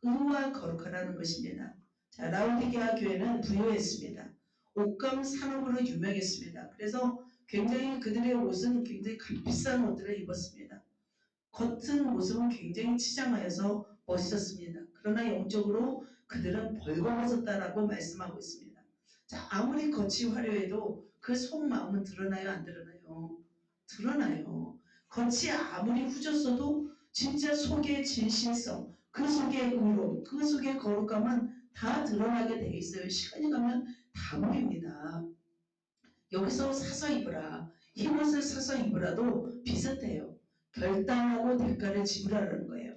의와 거룩하라는 것입니다. 자, 라오디게아 교회는 부유했습니다. 옷감 산업으로 유명했습니다. 그래서 굉장히 그들의 옷은 굉장히 값비싼 옷들을 입었습니다. 겉은 모습은 굉장히 치장하여서 멋있었습니다. 그러나 영적으로 그들은 벌거벗었다라고 말씀하고 있습니다. 자, 아무리 겉이 화려해도 그 속마음은 드러나요, 안 드러나요? 드러나요. 겉이 아무리 후졌어도 진짜 속의 진실성, 그 속의 의로움, 그 속의 거룩함은 다 드러나게 돼 있어요. 시간이 가면 다 보입니다. 여기서 사서 입으라. 흰옷을 사서 입으라도 비슷해요. 결단하고 대가를 지불하라는 거예요.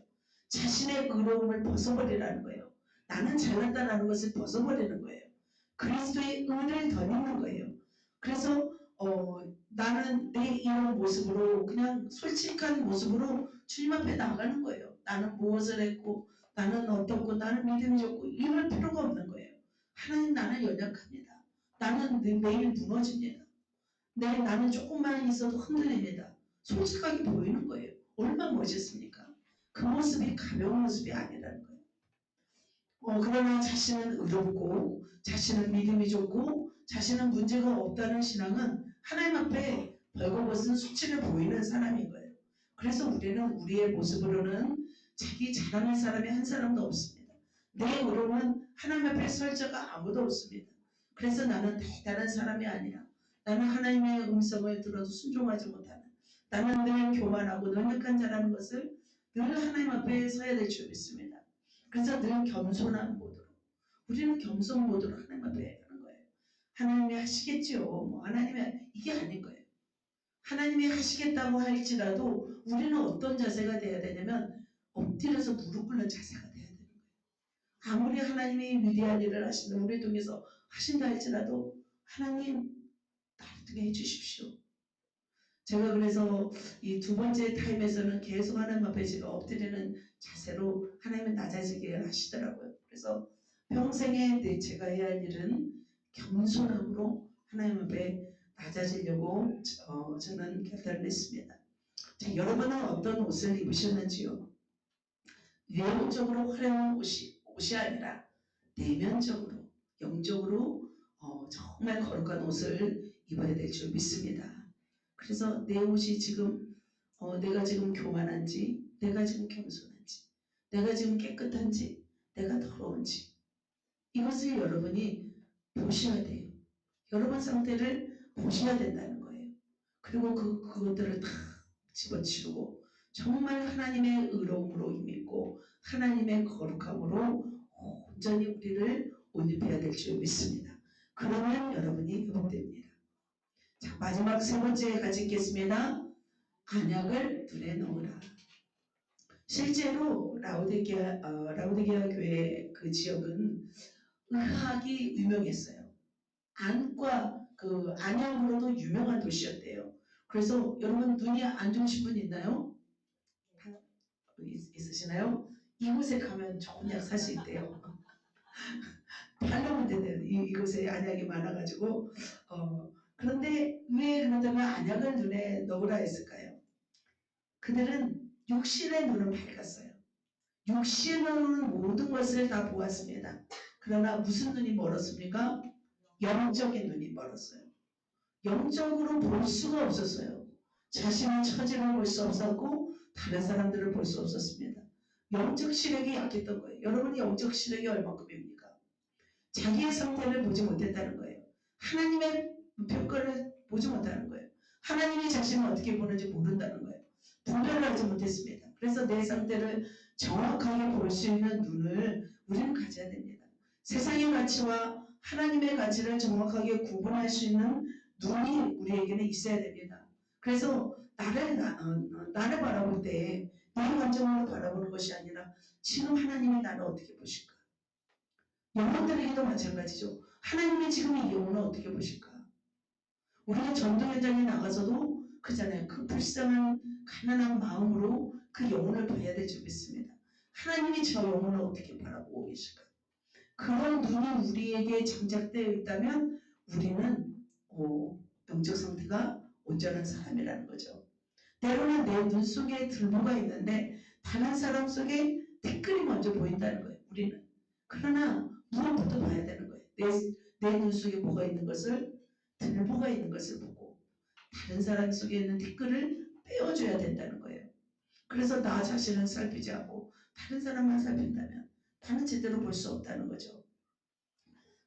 자신의 의로움을 벗어버리라는 거예요. 나는 잘났다라는 것을 벗어버리는 거예요. 그리스도의 의를 덧입는 거예요. 그래서 나는 내 이런 모습으로 그냥 솔직한 모습으로 주님 앞에 나가는 거예요. 나는 무엇을 했고 나는 어떻고 나는 믿음이 좋고 이럴 필요가 없는 거예요. 하나님 나는 연약합니다. 나는 매일 무너집니다. 나는 조금만 있어도 흔들립니다. 솔직하게 보이는 거예요. 얼마나 멋있습니까? 그 모습이 가벼운 모습이 아니라는 거예요. 그러나 자신은 의롭고 자신은 믿음이 좋고 자신은 문제가 없다는 신앙은 하나님 앞에 벌거벗은 수치를 보이는 사람인 거예요. 그래서 우리는 우리의 모습으로는 자기 자랑할 사람이 한 사람도 없습니다. 내 의로움은 하나님 앞에 설 자가 아무도 없습니다. 그래서 나는 대단한 사람이 아니라 나는 하나님의 음성을 들어도 순종하지 못하는 나는 늘 교만하고 연약한 자라는 것을 늘 하나님 앞에 서야 될 줄 믿습니다. 그래서 늘 겸손한 모드로 우리는 겸손 모드로 하나님 앞에 하는 거예요. 하나님이 하시겠지요. 하나님이 이게 아닌 거예요. 하나님이 하시겠다고 할지라도 우리는 어떤 자세가 돼야 되냐면 엎드려서 무릎 꿇는 자세가 돼야 되는 거예요. 아무리 하나님이 위대한 일을 하신다 우리 통해서 하신다 할지라도 하나님 나를 통해 해주십시오. 제가 그래서 이 두 번째 타임에서는 계속 하나님 앞에 제가 엎드리는 자세로 하나님은 낮아지게 하시더라고요. 그래서 평생에 제가 해야 할 일은 겸손함으로 하나님 앞에 낮아지려고 저는 결단을 했습니다. 자, 여러분은 어떤 옷을 입으셨는지요? 외형적으로 화려한 옷이 아니라 내면적으로 영적으로 정말 거룩한 옷을 입어야 될 줄 믿습니다. 그래서 내 옷이 지금 내가 지금 교만한지, 내가 지금 겸손한지, 내가 지금 깨끗한지, 내가 더러운지 이것을 여러분이 보셔야 돼요. 여러분 상태를 보셔야 된다는 거예요. 그리고 그것들을 다 집어치우고 정말 하나님의 의로움으로 힘입고 하나님의 거룩함으로 온전히 우리를 옷 입혀야 될 줄 믿습니다. 그러면 여러분이 회복됩니다. 자, 마지막 세 번째 같이 읽겠습니다. 안약을 눈에 넣으라. 실제로 라우디게아 교회 그 지역은 의학이 유명했어요. 안과 그 안약으로도 유명한 도시였대요. 그래서 여러분 눈이 안 좋으신 분 있나요? 있으시나요? 이곳에 가면 좋은 약 살 수 있대요. 팔로면 되네요. 이곳에 안약이 많아가지고 그런데 왜 그렇다면 안약을 눈에 넣으라 했을까요? 그들은 육신의 눈은 밝았어요. 육신으로는 모든 것을 다 보았습니다. 그러나 무슨 눈이 멀었습니까? 영적인 눈이 멀었어요. 영적으로 볼 수가 없었어요. 자신의 처지를 볼 수 없었고 다른 사람들을 볼 수 없었습니다. 영적 시력이 약했던 거예요. 여러분이 영적 시력이 얼마큼입니까? 자기의 상태를 보지 못했다는 거예요. 하나님의 평가를 보지 못하는 거예요. 하나님이 자신을 어떻게 보는지 모른다는 거예요. 분별을 하지 못했습니다. 그래서 내 상태를 정확하게 볼 수 있는 눈을 우리는 가져야 됩니다. 세상의 가치와 하나님의 가치를 정확하게 구분할 수 있는 눈이 우리에게는 있어야 됩니다. 그래서 나를 바라볼 때 내 감정으로 바라보는 것이 아니라 지금 하나님이 나를 어떻게 보실까? 영혼들에게도 마찬가지죠. 하나님이 지금 이 영혼을 어떻게 보실까? 우리가 전도 현장에 나가서도 그잖아요. 그 불쌍한 가난한 마음으로 그 영혼을 봐야 될 줄 믿습니다. 하나님이 저 영혼을 어떻게 바라보고 계실까? 그런 눈이 우리에게 장착되어 있다면 우리는 영적 상태가 온전한 사람이라는 거죠. 때로는 내 눈 속에 들보가 있는데 다른 사람 속에 댓글이 먼저 보인다는 거예요. 우리는. 그러나 무엇부터 봐야 되는 거예요. 내 눈 속에 뭐가 있는 것을 들보가 있는 것을 보고 다른 사람 속에 있는 댓글을 빼어줘야 된다는 거예요. 그래서 나 자신을 살피지 않고 다른 사람만 살핀다면 나는 제대로 볼 수 없다는 거죠.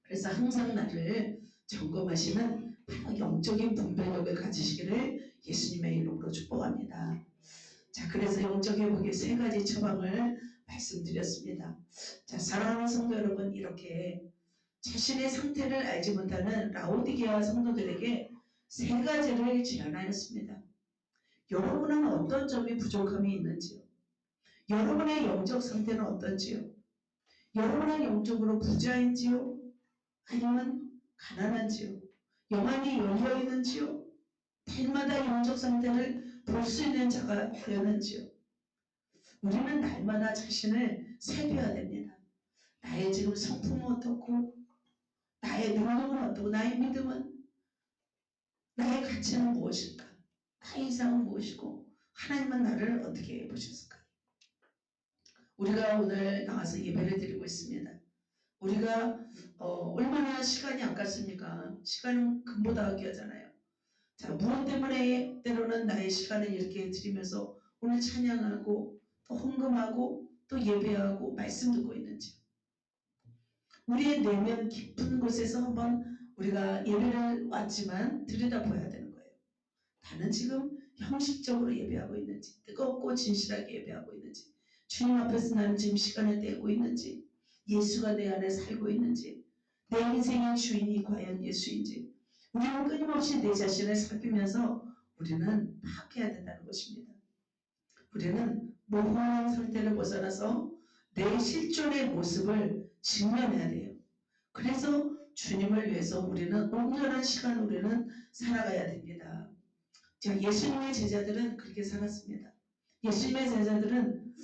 그래서 항상 나를 점검하시는 바로 영적인 분별력을 가지시기를 예수님의 이름으로 축복합니다. 자, 그래서 영적 회복의 세 가지 처방을 말씀드렸습니다. 자, 사랑하는 성도 여러분, 이렇게 자신의 상태를 알지 못하는 라오디게아 성도들에게 세 가지를 제안하였습니다. 여러분은 어떤 점이 부족함이 있는지요? 여러분의 영적 상태는 어떤지요? 여러분은 영적으로 부자인지요? 아니면 가난한지요? 영안이 열려 있는지요? 날마다 영적 상태를 볼 수 있는 자가 되었는지요? 우리는 날마다 자신을 살펴야 됩니다. 나의 지금 성품은 어떻고, 나의 능력은 어떻고, 나의 믿음은, 나의 가치는 무엇일까? 나의 이상은 무엇이고, 하나님은 나를 어떻게 보셨을까? 우리가 오늘 나와서 예배를 드리고 있습니다. 우리가 얼마나 시간이 아깝습니까? 시간은 금보다 귀하잖아요. 자, 무엇 때문에 때로는 나의 시간을 이렇게 드리면서 오늘 찬양하고 또 헌금하고 또 예배하고 말씀 듣고 있는지 우리의 내면 깊은 곳에서 한번 우리가 예배를 왔지만 들여다봐야 되는 거예요. 나는 지금 형식적으로 예배하고 있는지 뜨겁고 진실하게 예배하고 있는지 주님 앞에서 나는 지금 시간을 떼고 있는지 예수가 내 안에 살고 있는지 내 인생의 주인이 과연 예수인지 우리는 끊임없이 내 자신을 살피면서 우리는 파악해야 된다는 것입니다. 우리는 모호한 상태를 벗어나서 내 실존의 모습을 직면해야 돼요. 그래서 주님을 위해서 우리는 온전한 시간 우리는 살아가야 됩니다. 자, 예수님의 제자들은 그렇게 살았습니다. 예수님의 제자들은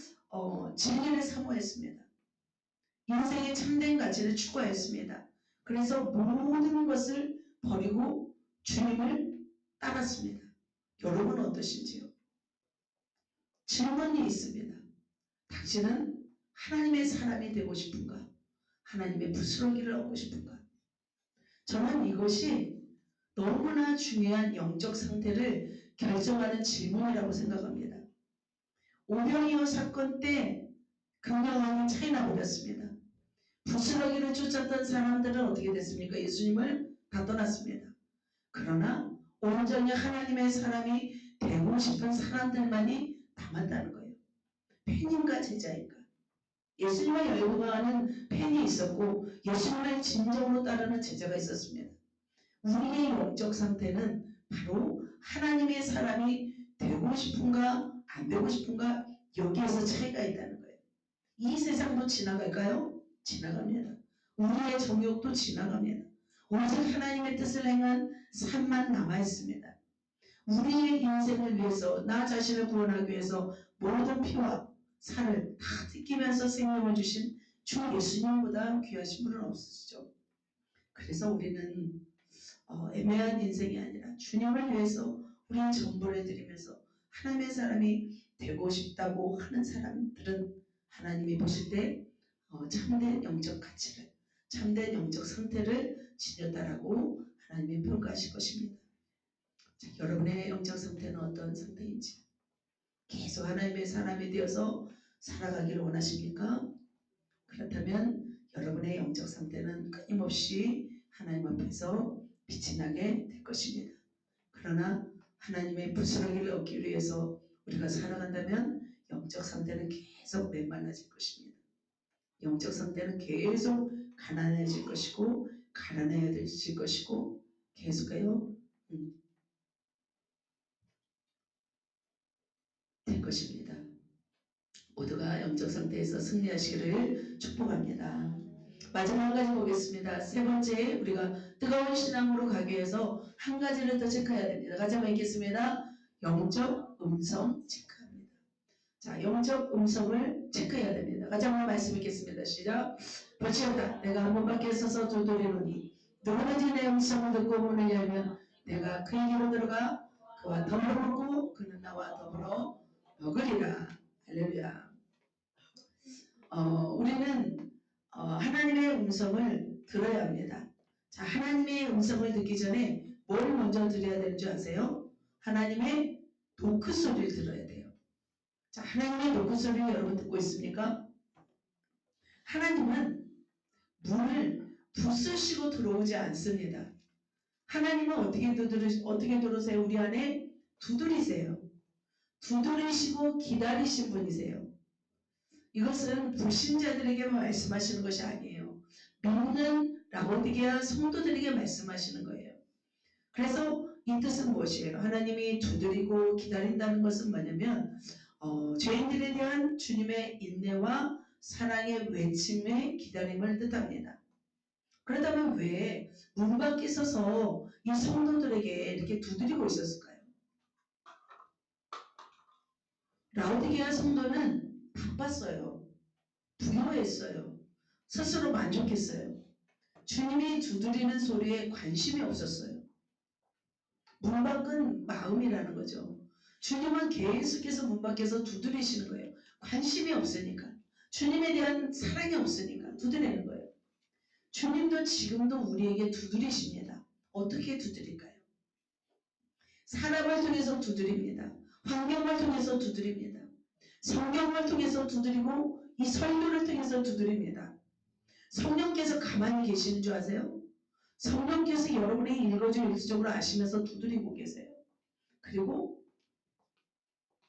진리를 사모했습니다. 인생의 참된 가치를 추구하였습니다. 그래서 모든 것을 버리고 주님을 따랐습니다. 여러분은 어떠신지요? 질문이 있습니다. 당신은 하나님의 사람이 되고 싶은가? 하나님의 부스러기를 얻고 싶은가? 저는 이것이 너무나 중요한 영적 상태를 결정하는 질문이라고 생각합니다. 오병이어 사건 때 극명하게 차이 나버렸습니다. 부스러기를 쫓았던 사람들은 어떻게 됐습니까? 예수님을 다 떠났습니다. 그러나 온전히 하나님의 사람이 되고 싶은 사람들만이 남았다는 거예요. 팬인가 제자인가. 예수님을 열광하는 팬이 있었고 예수님을 진정으로 따르는 제자가 있었습니다. 우리의 영적 상태는 바로 하나님의 사람이 되고 싶은가 안 되고 싶은가 여기에서 차이가 있다는 거예요. 이 세상도 지나갈까요? 지나갑니다. 우리의 정욕도 지나갑니다. 오직 하나님의 뜻을 행한 삶만 남아있습니다. 우리의 인생을 위해서 나 자신을 구원하기 위해서 모든 피와 살을 다 뜯기면서 생명을 주신 주 예수님보다 귀하신 분은 없으시죠. 그래서 우리는 애매한 인생이 아니라 주님을 위해서 우리의 전부를 드리면서 하나님의 사람이 되고 싶다고 하는 사람들은 하나님이 보실 때 참된 영적 가치를, 참된 영적 상태를 지녔다라고 하나님이 평가하실 것입니다. 자, 여러분의 영적 상태는 어떤 상태인지 계속 하나님의 사람이 되어서 살아가기를 원하십니까? 그렇다면 여러분의 영적 상태는 끊임없이 하나님 앞에서 빛이 나게 될 것입니다. 그러나 하나님의 부스러기를 얻기 위해서 우리가 살아간다면 영적 상태는 계속 메말라질 것입니다. 영적 상태는 계속 가난해질 것이고 가난해질 것이고 계속해요 될 것입니다. 모두가 영적 상태에서 승리하시기를 축복합니다. 마지막 한 가지 보겠습니다. 세 번째, 우리가 뜨거운 신앙으로 가기 위해서 한 가지를 더 체크해야 됩니다. 같이 한번 읽겠습니다. 영적 음성 체크합니다. 자, 영적 음성을 체크해야 됩니다. 같이 한번 말씀 읽겠습니다. 시작. 볼지어다 내가 문 밖에 서서 두드리노니 누구든지 내 음성을 듣고 문을 열면 내가 그에게로 들어가 그와 더불어 먹고 그는 나와 더불어 먹으리라. 할렐루야. 우리는 하나님의 음성을 들어야 합니다. 자, 하나님의 음성을 듣기 전에 뭘 먼저 들어야 되는 줄 아세요? 하나님의 노크 소리를 들어야 돼요. 자, 하나님의 노크 소리를 여러분 듣고 있습니까? 하나님은 문을 부수시고 들어오지 않습니다. 하나님은 어떻게 들어오세요? 우리 안에 두드리세요. 두드리시고 기다리신 분이세요. 이것은 불신자들에게 말씀하시는 것이 아니에요. 믿는 라오디게아 성도들에게 말씀하시는 거예요. 그래서 이 뜻은 무엇이에요? 하나님이 두드리고 기다린다는 것은 뭐냐면 죄인들에 대한 주님의 인내와 사랑의 외침의 기다림을 뜻합니다. 그렇다면 왜 문 밖에 서서 이 성도들에게 이렇게 두드리고 있었을까요? 라오디게아 성도는 바빴어요. 부유했어요. 스스로 만족했어요. 주님이 두드리는 소리에 관심이 없었어요. 문 밖은 마음이라는 거죠. 주님은 계속해서 문 밖에서 두드리시는 거예요. 관심이 없으니까. 주님에 대한 사랑이 없으니까 두드리는 거예요. 주님도 지금도 우리에게 두드리십니다. 어떻게 두드릴까요? 사람을 통해서 두드립니다. 환경을 통해서 두드립니다. 성경을 통해서 두드리고 이 설교를 통해서 두드립니다. 성령께서 가만히 계시는 줄 아세요? 성령께서 여러분의 읽어줄 일수적으로 아시면서 두드리고 계세요. 그리고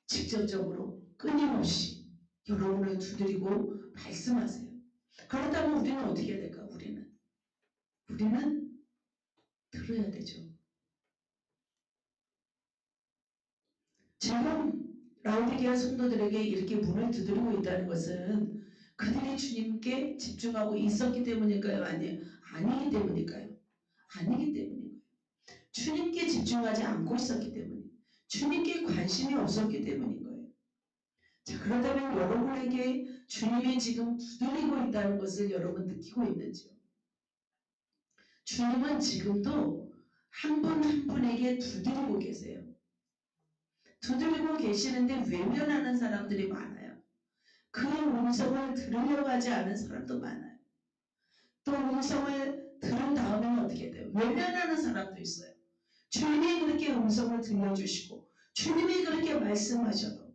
직접적으로 끊임없이 여러분을 두드리고 말씀하세요. 그렇다면 우리는 어떻게 해야 될까? 우리는 들어야 되죠. 지금 라오디게아 성도들에게 이렇게 문을 두드리고 있다는 것은 그들이 주님께 집중하고 있었기 때문일까요? 아니기 때문일까요? 아니기 때문인 거예요. 주님께 집중하지 않고 있었기 때문에 주님께 관심이 없었기 때문인 거예요. 자, 그렇다면 여러분에게 주님이 지금 두드리고 있다는 것을 여러분 느끼고 있는지요? 주님은 지금도 한 분 한 분에게 두드리고 계세요. 두드리고 계시는데 외면하는 사람들이 많아요. 그 음성을 들으려고 하지 않은 사람도 많아요. 또 음성을 들은 다음에는 어떻게 돼요? 외면하는 사람도 있어요. 주님이 그렇게 음성을 들려주시고 주님이 그렇게 말씀하셔도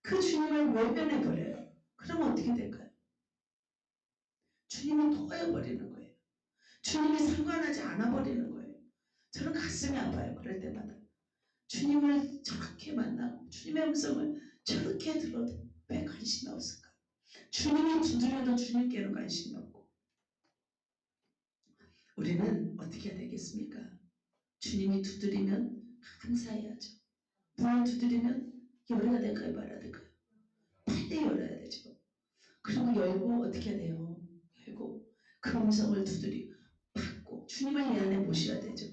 그 주님을 외면해버려요. 그러면 어떻게 될까요? 주님이 토해버리는 거예요. 주님이 상관하지 않아버리는 거예요. 저는 가슴이 아파요. 그럴 때마다. 주님을 저렇게 만나고 주님의 음성을 저렇게 들어도 왜 관심이 없을까? 주님이 두드려도 주님께는 관심이 없고. 우리는 어떻게 해야 되겠습니까? 주님이 두드리면 감사해야죠. 문을 두드리면 열어야 될까요? 말아야 될까요? 빨리 열어야 되죠. 그리고 열고 어떻게 해야 돼요? 열고 그 음성을 받고 주님을 이 안에 모셔야 되죠.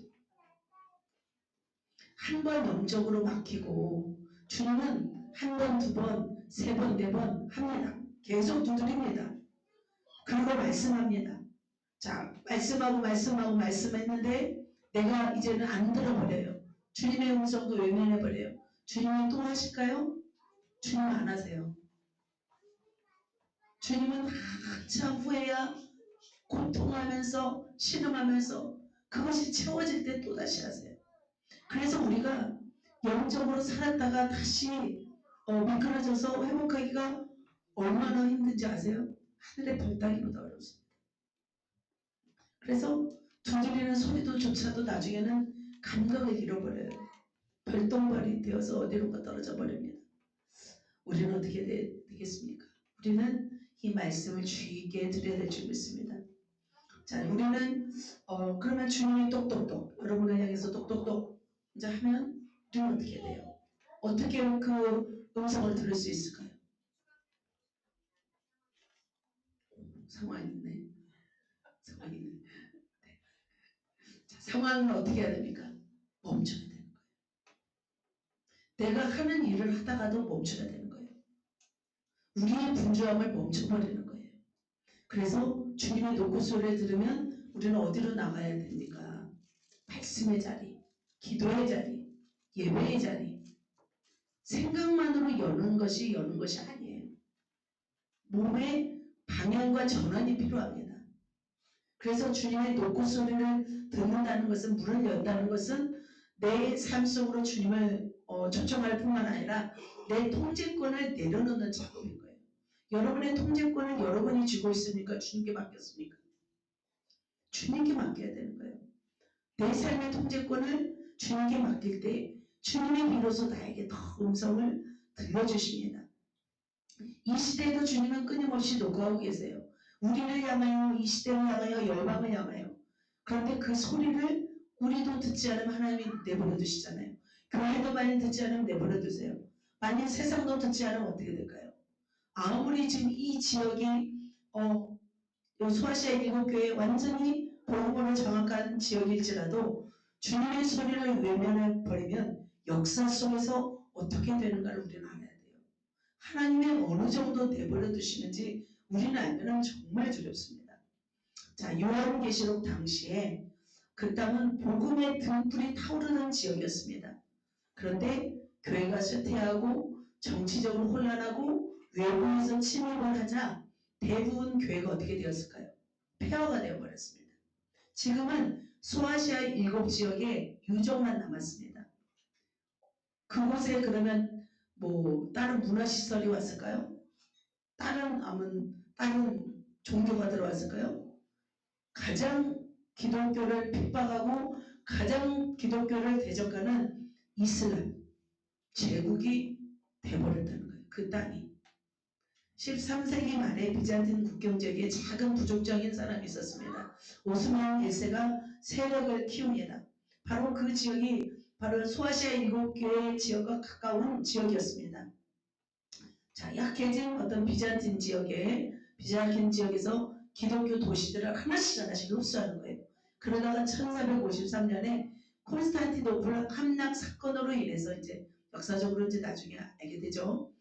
한 번 영적으로 막히고 주님은 한 번, 두 번, 세 번, 네 번 합니다. 계속 두드립니다. 그리고 말씀합니다. 자, 말씀했는데 내가 이제는 안 들어버려요. 주님의 음성도 외면해버려요. 주님이 또 하실까요? 주님 안 하세요. 주님은 한참 후에야 고통하면서 신음하면서 그것이 채워질 때 또다시 하세요. 그래서 우리가 영적으로 살았다가 다시 미끄러져서 회복하기가 얼마나 힘든지 아세요? 하늘의 별 따기보다 어렵습니다. 그래서 두드리는 소리조차도 나중에는 감각을 잃어버려요. 별똥별이 되어서 어디론가 떨어져 버립니다. 우리는 어떻게 되겠습니까? 우리는 이 말씀을 주의 있게 드려야 될 줄 믿습니다. 자, 우리는 그러면 주님이 똑똑똑 여러분을 향해서 똑똑똑 이제 하면 우리는 어떻게 돼요? 어떻게 그 음성을 들을 수 있을까요? 상황이 있네. 상황이 있네. 네. 자, 상황은 어떻게 해야 됩니까? 멈춰야 되는 거예요. 내가 하는 일을 하다가도 멈춰야 되는 거예요. 우리의 분주함을 멈춰버리는 거예요. 그래서 주님의 노크소리를 들으면 우리는 어디로 나가야 됩니까? 말씀의 자리, 기도의 자리, 예배의 자리. 생각만으로 여는 것이 아니에요. 몸의 방향과 전환이 필요합니다. 그래서 주님의 노크소리를 듣는다는 것은, 문을 연다는 것은 내 삶 속으로 주님을 초청할 뿐만 아니라 내 통제권을 내려놓는 작업인 거예요. 여러분의 통제권을 여러분이 쥐고 있습니까? 주님께 맡겼습니까? 주님께 맡겨야 되는 거예요. 내 삶의 통제권을 주님께 맡길 때 주님이 비로소 나에게 더 음성을 들려주십니다. 이 시대에도 주님은 끊임없이 녹아오고 계세요. 우리를 향하여, 이 시대를 향하여, 열방을 향하여. 그런데 그 소리를 우리도 듣지 않으면 하나님이 내버려 두시잖아요. 교회도 만약 듣지 않으면 내버려 두세요. 만약 세상도 듣지 않으면 어떻게 될까요? 아무리 지금 이 지역이 소아시아 일곱교회 완전히 복음으로 정확한 지역일지라도 주님의 소리를 외면해버리면 역사 속에서 어떻게 되는가를 우리는 알아야 돼요. 하나님의 어느 정도 내버려 두시는지 우리는 알면 정말 두렵습니다. 자, 요한계시록 당시에 그 땅은 복음의 등불이 타오르는 지역이었습니다. 그런데 교회가 쇠퇴하고 정치적으로 혼란하고 외부에서 침입을 하자 대부분 교회가 어떻게 되었을까요? 폐허가 되어버렸습니다. 지금은 소아시아 7지역에 유적만 남았습니다. 그곳에 그러면 다른 문화시설이 왔을까요? 다른 종교가 들어왔을까요? 가장 기독교를 핍박하고 가장 기독교를 대적하는 이슬람 제국이 돼버렸다는 거예요. 그 땅이. 13세기 말에 비잔틴 국경 지역에 작은 부족적인 사람이 있었습니다. 오스만 1세가 세력을 키웁니다. 바로 그 지역이 바로 소아시아 7개의 지역과 가까운 지역이었습니다. 자, 약해진 어떤 비잔틴 지역에서 기독교 도시들을 하나씩 흡수하는 거예요. 그러다가 1453년에 콘스탄티노플 함락 사건으로 인해서 이제 역사적으로 이제 나중에 알게 되죠.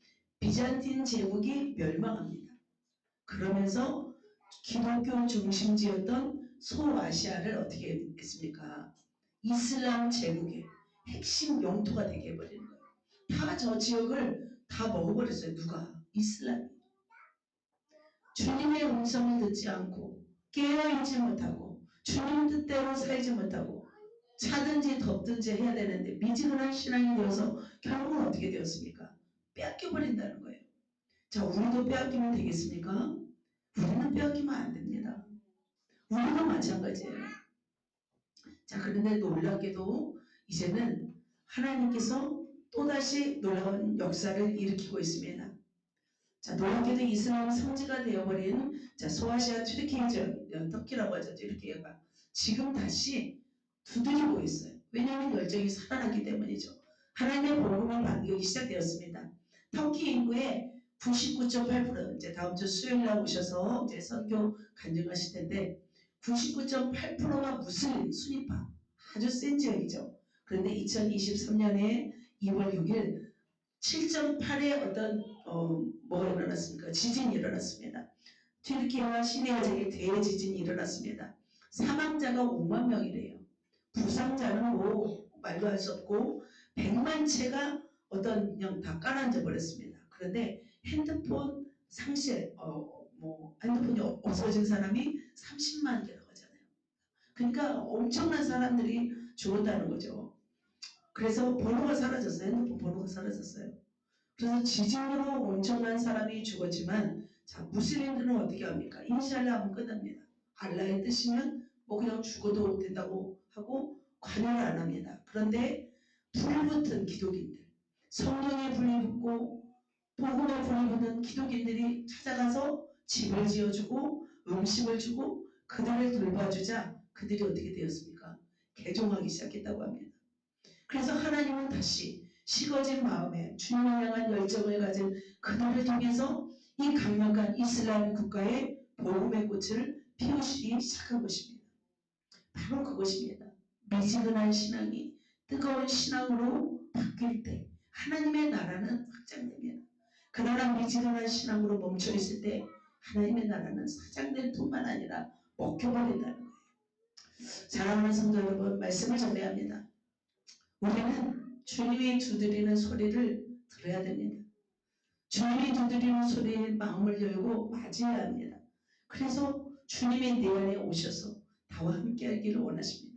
비잔틴 제국이 멸망합니다. 그러면서 기독교 중심지였던 소아시아를 어떻게 했습니까? 이슬람 제국의 핵심 영토가 되게 해버리는 거예요. 다 저 지역을 다 먹어버렸어요. 누가? 이슬람이. 주님의 음성을 듣지 않고 깨어있지 못하고 주님 뜻대로 살지 못하고 차든지 덥든지 해야 되는데 미지근한 신앙이 되어서 결국은 어떻게 되었습니까? 빼앗겨버린다는 거예요. 자, 우리도 빼앗기면 되겠습니까? 우리는 빼앗기면 안 됩니다. 우리도 마찬가지예요. 자, 그런데 놀랍게도 이제는 하나님께서 또다시 놀라운 역사를 일으키고 있습니다. 자, 놀랍게도 이슬람 성지가 되어버린 소아시아 튀르키예 지역, 터키라고 하죠. 튀르키예가 지금 다시 두드리고 있어요. 왜냐하면 열정이 살아나기 때문이죠. 하나님의 복음을 반기기 시작되었습니다. 터키 인구의 99.8% 이제 다음 주 수요일 날 오셔서 이제 선교 간증하실 텐데 99.8%가 무슬림 순위파 아주 센 지역이죠. 그런데 2023년에 2월 6일 7.8의 어떤 뭐가 일어났습니까? 지진이 일어났습니다. 튀르키예와 시리아 지역에 대지진이 일어났습니다. 사망자가 5만 명이래요. 부상자는 뭐 말도 할 수 없고 100만 채가 어떤 그냥 다 깔아앉아 버렸습니다. 그런데 핸드폰 상실, 핸드폰이 없어진 사람이 30만 개라고 하잖아요. 그러니까 엄청난 사람들이 죽었다는 거죠. 그래서 번호가 사라졌어요. 핸드폰 번호가 사라졌어요. 그래서 지진으로 엄청난 사람이 죽었지만 자, 무슬림들은 어떻게 합니까? 인샬라 하면 끝납니다. 알라의 뜻이면 뭐 그냥 죽어도 된다고 하고 관여를 안 합니다. 그런데 불붙은 기독인들, 성령에 불이 붙고 복음에 불이 붙는 기독인들이 찾아가서 집을 지어주고 음식을 주고 그들을 돌봐주자 그들이 어떻게 되었습니까? 개종하기 시작했다고 합니다. 그래서 하나님은 다시 식어진 마음에 주님을 향한 열정을 가진 그들을 통해서 이 강력한 이슬람 국가의 복음의 꽃을 피우시기 시작한 것입니다. 바로 그것입니다. 미지근한 신앙이 뜨거운 신앙으로 바뀔 때 하나님의 나라는 확장됩니다. 그러나 미지근한 신앙으로 멈춰있을 때 하나님의 나라는 사장될 뿐만 아니라 먹혀버린다는 거예요. 사랑하는 성도 여러분, 말씀을 전해합니다. 우리는 주님이 두드리는 소리를 들어야 됩니다. 주님이 두드리는 소리에 마음을 열고 맞이해야 합니다. 그래서 주님이 내 안에 오셔서 나와 함께 하기를 원하십니다.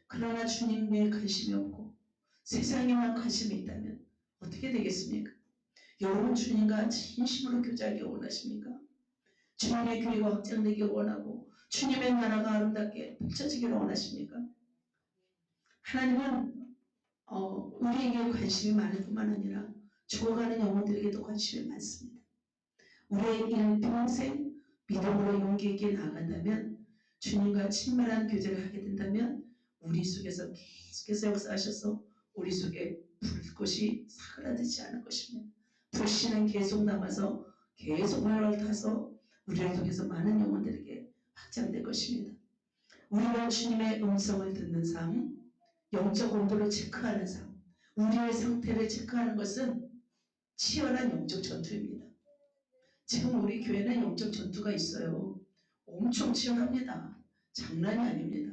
그러나 주님에 관심이 없고 세상에만 관심이 있다면 어떻게 되겠습니까? 여러분 주님과 진심으로 교제하기 원하십니까? 주님의 교회가 확장되기 원하고 주님의 나라가 아름답게 펼쳐지기를 원하십니까? 하나님은 우리에게 관심이 많을 뿐만 아니라 죽어가는 영혼들에게도 관심이 많습니다. 우리의 일평생 믿음으로 용기 있게 나아간다면 주님과 친밀한 교제를 하게 된다면 우리 속에서 계속해서 역사하셔서 우리 속에 불꽃이 사그라들지 않을 것입니다. 불씨는 계속 남아서 계속 활활 타서 우리를 통해서 많은 영혼들에게 확장될 것입니다. 우리가 주님의 음성을 듣는 삶, 영적 온도를 체크하는 삶, 우리의 상태를 체크하는 것은 치열한 영적 전투입니다. 지금 우리 교회는 영적 전투가 있어요. 엄청 치열합니다. 장난이 아닙니다.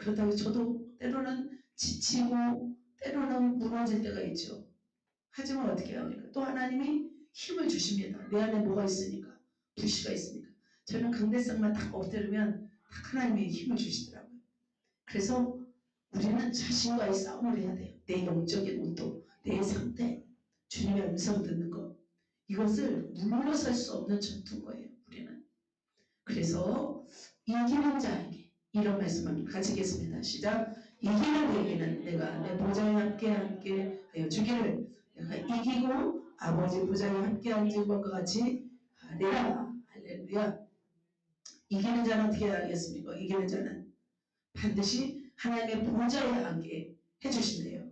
그렇다고 저도 때로는 지치고 때로는 무너질 때가 있죠. 하지만 어떻게 합니까? 또 하나님이 힘을 주십니다. 내 안에 뭐가 있으니까, 불씨가 있으니까. 저는 강대상만 딱 엎드리면 딱 하나님이 힘을 주시더라고요. 그래서 우리는 자신과의 싸움을 해야 돼요. 내 영적인 온도, 내 상태, 주님의 음성 듣는 것. 이것을 물러설 수 없는 전투인 거예요. 우리는. 그래서 이기는 자에게 이런 말씀을 가지겠습니다. 시작. 이기는 자에게는 내가 내 보좌에 함께 하여 주기를 내가 이기고 아버지 보좌에 함께 앉은 것과 같이 하리라. 할렐루야. 이기는 자는 어떻게 하겠습니까? 이기는 자는 반드시 하나님의 보좌에 앉게 해주신대요.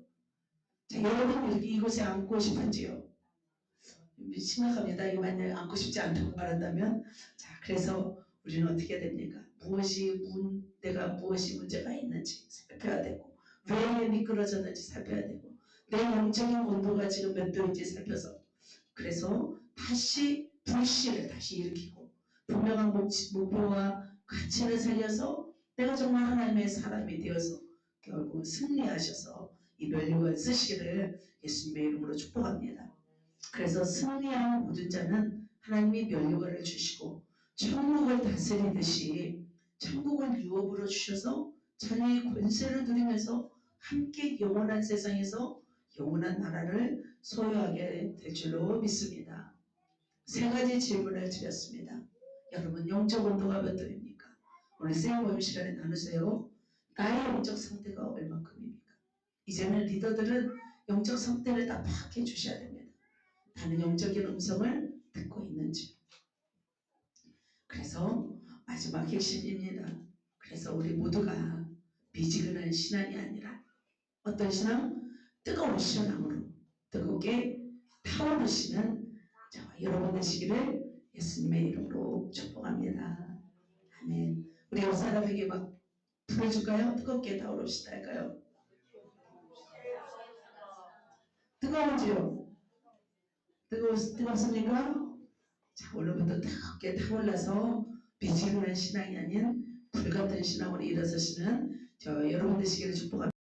자, 여러분 이렇게 이곳에 앉고 싶은지요? 심각합니다. 이거 만약에 앉고 싶지 않다고 말한다면 자, 그래서 우리는 어떻게 됩니까? 내가 무엇이 문제가 있는지 살펴야 되고 왜 미끄러졌는지 살펴야 되고 내 영적인 온도가 지금 몇 도인지 살펴서 그래서 다시 불씨를 다시 일으키고 분명한 목표와 가치를 살려서 내가 정말 하나님의 사람이 되어서 결국 승리하셔서 이 멸류관 쓰시기를 예수님의 이름으로 축복합니다. 그래서 승리하는 모든 자는 하나님이 멸류관을 주시고 천국을 다스리듯이 천국을 유업으로 주셔서 천의 권세를 누리면서 함께 영원한 세상에서 영원한 나라를 소유하게 될 줄로 믿습니다. 세 가지 질문을 드렸습니다. 여러분 영적 온도가 몇 도입니까? 오늘 쌤 시간에 나누세요. 나의 영적 상태가 얼마큼입니까? 이제는 리더들은 영적 상태를 다 파악해 주셔야 됩니다. 나는 영적인 음성을 듣고 있는지. 그래서 마지막 핵심입니다. 그래서 우리 모두가 미지근한 신앙이 아니라 어떤 신앙? 뜨거운 신앙으로 뜨겁게 타오르시는 저와 여러분 되시기를 예수님의 이름으로 축복합니다. 아멘. 우리 옆 사람에게 막 불어줄까요? 뜨겁게 타오릅시다 할까요? 뜨거운지요? 뜨겁습니까? 자, 오늘부터 뜨겁게 타올라서 미지근한 신앙이 아닌 불같은 신앙으로 일어서시는 저 여러분 되시기를 축복합니다.